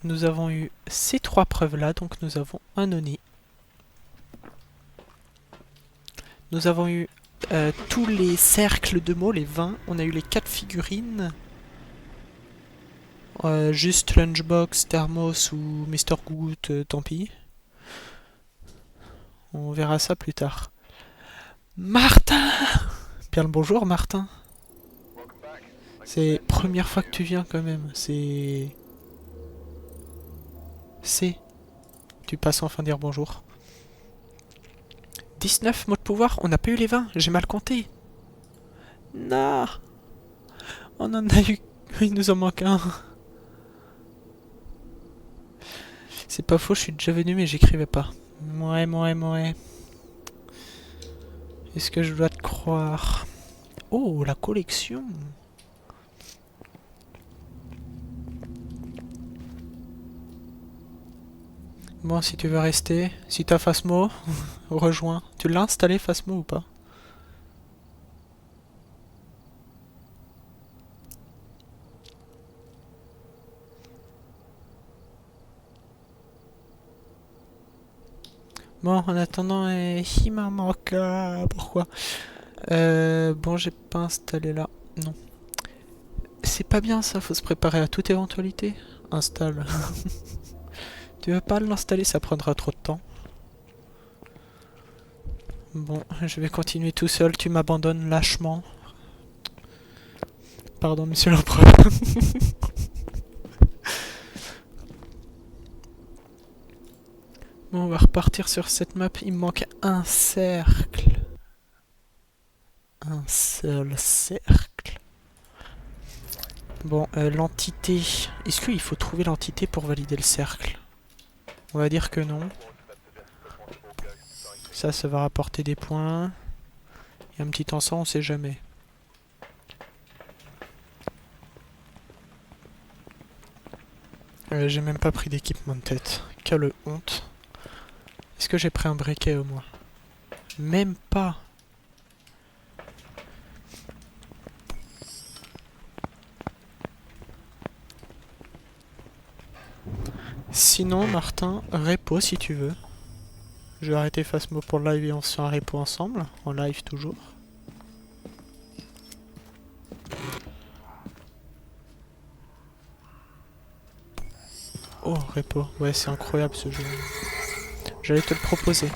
Nous avons eu ces 3 preuves-là, donc nous avons un Oni. Nous avons eu tous les cercles de mots, les 20. On a eu les 4 figurines. Juste Lunchbox, Thermos ou Mr. Gougout, tant pis. On verra ça plus tard. Martin! Bien le bonjour, Martin. C'est première fois que tu viens quand même. C'est... Tu passes enfin dire bonjour. 19 mots de pouvoir, on n'a pas eu les 20, j'ai mal compté. Non. On en a eu... Il nous en manque un. C'est pas faux, je suis déjà venu mais j'écrivais pas. Ouais. Est-ce que je dois te croire? Oh, la collection. Bon, si tu veux rester, si t'as Phasmo, rejoins. Tu l'as installé Phasmo ou pas? Bon, en attendant, il m'en manque. Pourquoi? Bon, j'ai pas installé là. Non. C'est pas bien ça, faut se préparer à toute éventualité. Installe. Tu veux pas l'installer, ça prendra trop de temps. Bon, je vais continuer tout seul, tu m'abandonnes lâchement. Pardon, monsieur l'empereur. Bon, on va repartir sur cette map. Il me manque un cercle. Un seul cercle. Bon, l'entité... Est-ce qu'il faut trouver l'entité pour valider le cercle? On va dire que non. Ça va rapporter des points. Et un petit encens, on sait jamais. J'ai même pas pris d'équipement de tête. Quelle honte. Est-ce que j'ai pris un briquet au moins? Même pas. Sinon, Martin, repo si tu veux. Je vais arrêter Phasmo pour le live et on se fait un repo ensemble. En live toujours. Oh, repo. Ouais, c'est incroyable ce jeu. J'allais te le proposer.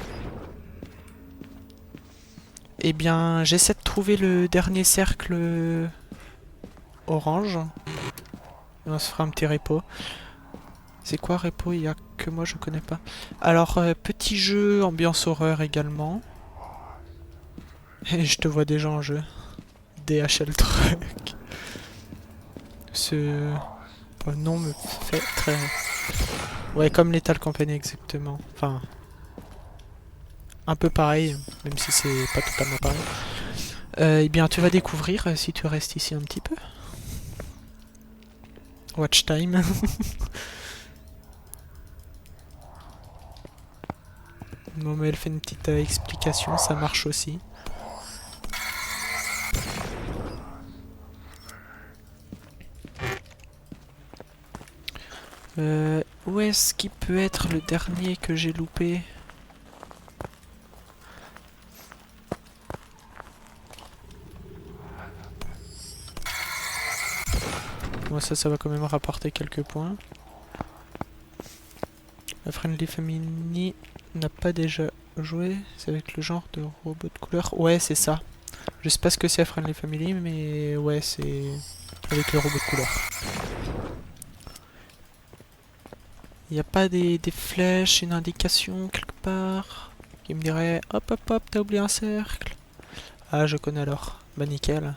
Eh bien, j'essaie de trouver le dernier cercle orange. Et on se fera un petit repo. C'est quoi repo? Il y a que moi je connais pas. Alors, petit jeu, ambiance horreur également. Et je te vois déjà en jeu. DHL Truck. Ce nom me fait très... Ouais, comme Lethal Company exactement. Enfin... Un peu pareil, même si c'est pas totalement pareil. Eh bien, tu vas découvrir si tu restes ici un petit peu. Watch time. Bon, mais elle fait une petite explication, ça marche aussi. Où est-ce qu'il peut être le dernier que j'ai loupé? Moi ça va quand même rapporter quelques points. La Friendly Family n'a pas déjà joué. C'est avec le genre de robot de couleur. Ouais, c'est ça. Je sais pas ce que c'est Friendly Family, mais ouais, c'est avec les robots de couleur. Il n'y a pas des flèches, une indication quelque part qui me dirait hop hop hop, t'as oublié un cercle. Ah, je connais alors. Bah nickel.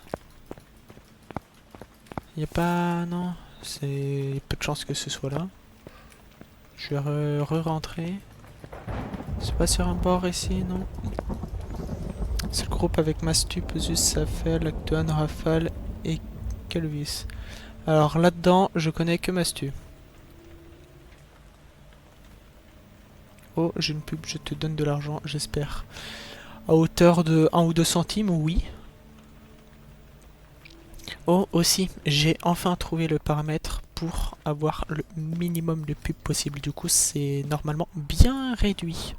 Il n'y a pas... Non, c'est peu de chance que ce soit là. Je vais re-rentrer. C'est pas sur un bord ici, non? C'est le groupe avec Mastu, Pesus, Safel, Actoine, Rafale et Calvis. Alors là-dedans, je connais que Mastu. Oh, j'ai une pub, je te donne de l'argent, j'espère. À hauteur de 1 ou 2 centimes, oui. Oh, aussi, j'ai enfin trouvé le paramètre pour avoir le minimum de pub possible. Du coup, c'est normalement bien réduit.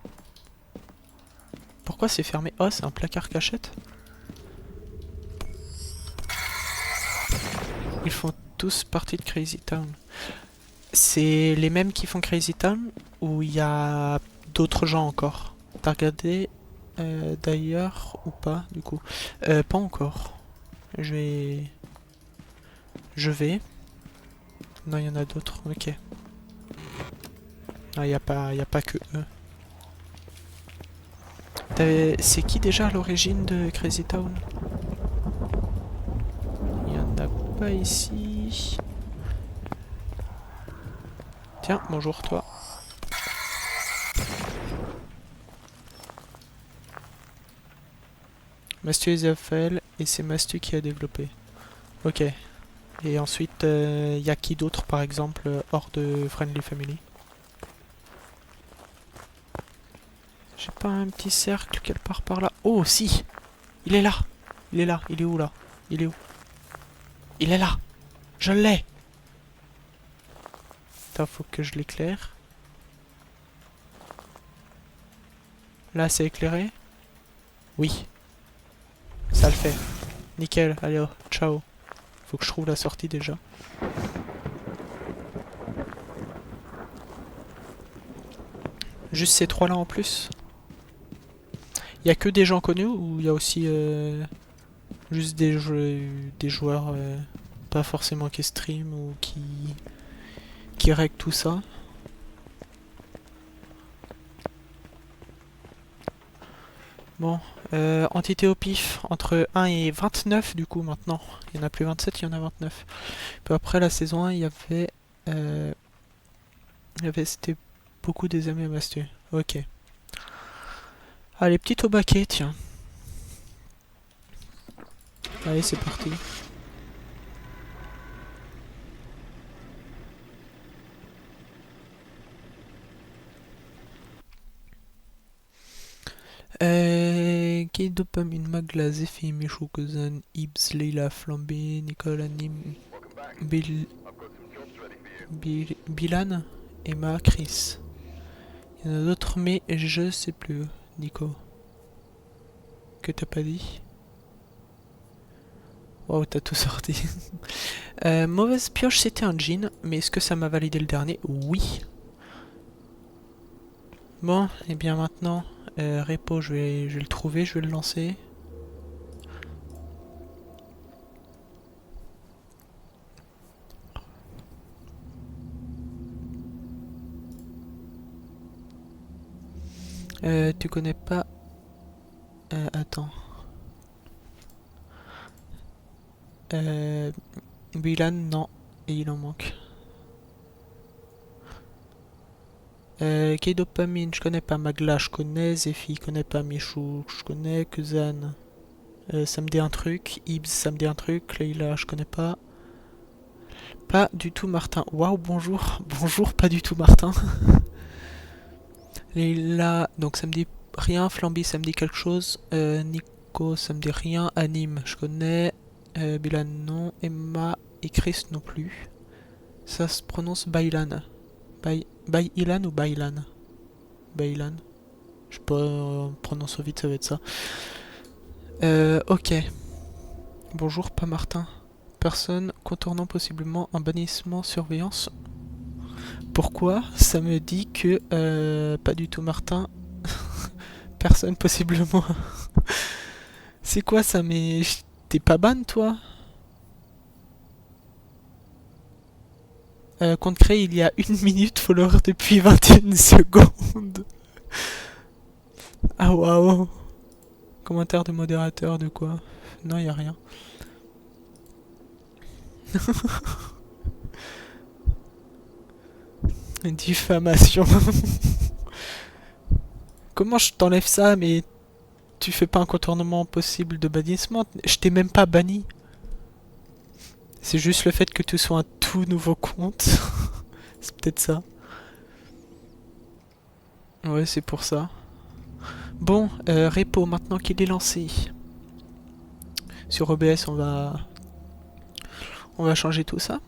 Pourquoi c'est fermé? Oh, c'est un placard cachette. Ils font tous partie de Crazy Town. C'est les mêmes qui font Crazy Town ou il y a d'autres gens encore? T'as regardé d'ailleurs ou pas du coup? Pas encore. Je vais. Non, il y en a d'autres. Ok. Non, il n'y a pas que eux. C'est qui déjà à l'origine de Crazy Town? Il n'y en a pas ici. Tiens, bonjour toi. Mastu et Zafael, et c'est Mastu qui a développé. Ok. Et ensuite, il y a qui d'autre par exemple hors de Friendly Family? J'ai pas un petit cercle quelque part par là? Oh si! Il est là! Il est là! Il est où là? Il est où? Il est là! Je l'ai! Attends, faut que je l'éclaire. Là, c'est éclairé? Oui. Ça le fait. Nickel, allez, oh, ciao. Faut que je trouve la sortie déjà. Juste ces trois là en plus? Il y a que des gens connus ou il y a aussi juste des joueurs pas forcément qui stream ou qui règlent tout ça? Bon, entité au pif, entre 1 et 29 du coup maintenant. Il n'y en a plus 27, il y en a 29. Puis après la saison 1, c'était beaucoup des amis à Mastu. Ok. Allez, petit au baquet, tiens. Allez, c'est parti. Qui dopamine Magla, Zephy, Michou, Kozan, Ibs, Leila, Flambé, Nicolas, Nim, Bilan, Emma, Chris. Il y en a d'autres, mais je sais plus. Nico. Que t'as pas dit? Waouh, t'as tout sorti. Mauvaise pioche, c'était un jean, mais est-ce que ça m'a validé le dernier? Oui. Bon, et bien maintenant, repo, je vais le trouver, je vais le lancer. Tu connais pas... attends. Bilan, non. Et il en manque. Dopamine, je connais pas. Magla, je connais. Zephy, je connais pas. Michou, je connais. Kuzan, ça me dit un truc. Ibs, ça me dit un truc. Leila, je connais pas. Pas du tout Martin. Waouh, bonjour. Bonjour, pas du tout Martin. Leila, donc ça me dit rien. Flamby, ça me dit quelque chose. Nico, ça me dit rien. Anime, je connais. Bilan, non. Emma et Chris non plus. Ça se prononce Bailan. Bailan ou Bailan? Bailan. Je sais pas, prononce vite, ça va être ça. Ok. Bonjour, pas Martin. Personne contournant possiblement un bannissement surveillance. Pourquoi? Ça me dit que pas du tout Martin. Personne possiblement. C'est quoi ça? Mais t'es pas ban toi? Compte créé il y a 1 minute, follower depuis 21 secondes. Ah waouh. Commentaire de modérateur de quoi? Non, y a rien. Diffamation. Comment je t'enlève ça, mais tu fais pas un contournement possible de bannissement? Je t'ai même pas banni. C'est juste le fait que tu sois un tout nouveau compte. C'est peut-être ça. Ouais, c'est pour ça. Bon, repo, maintenant qu'il est lancé. Sur OBS, on va changer tout ça.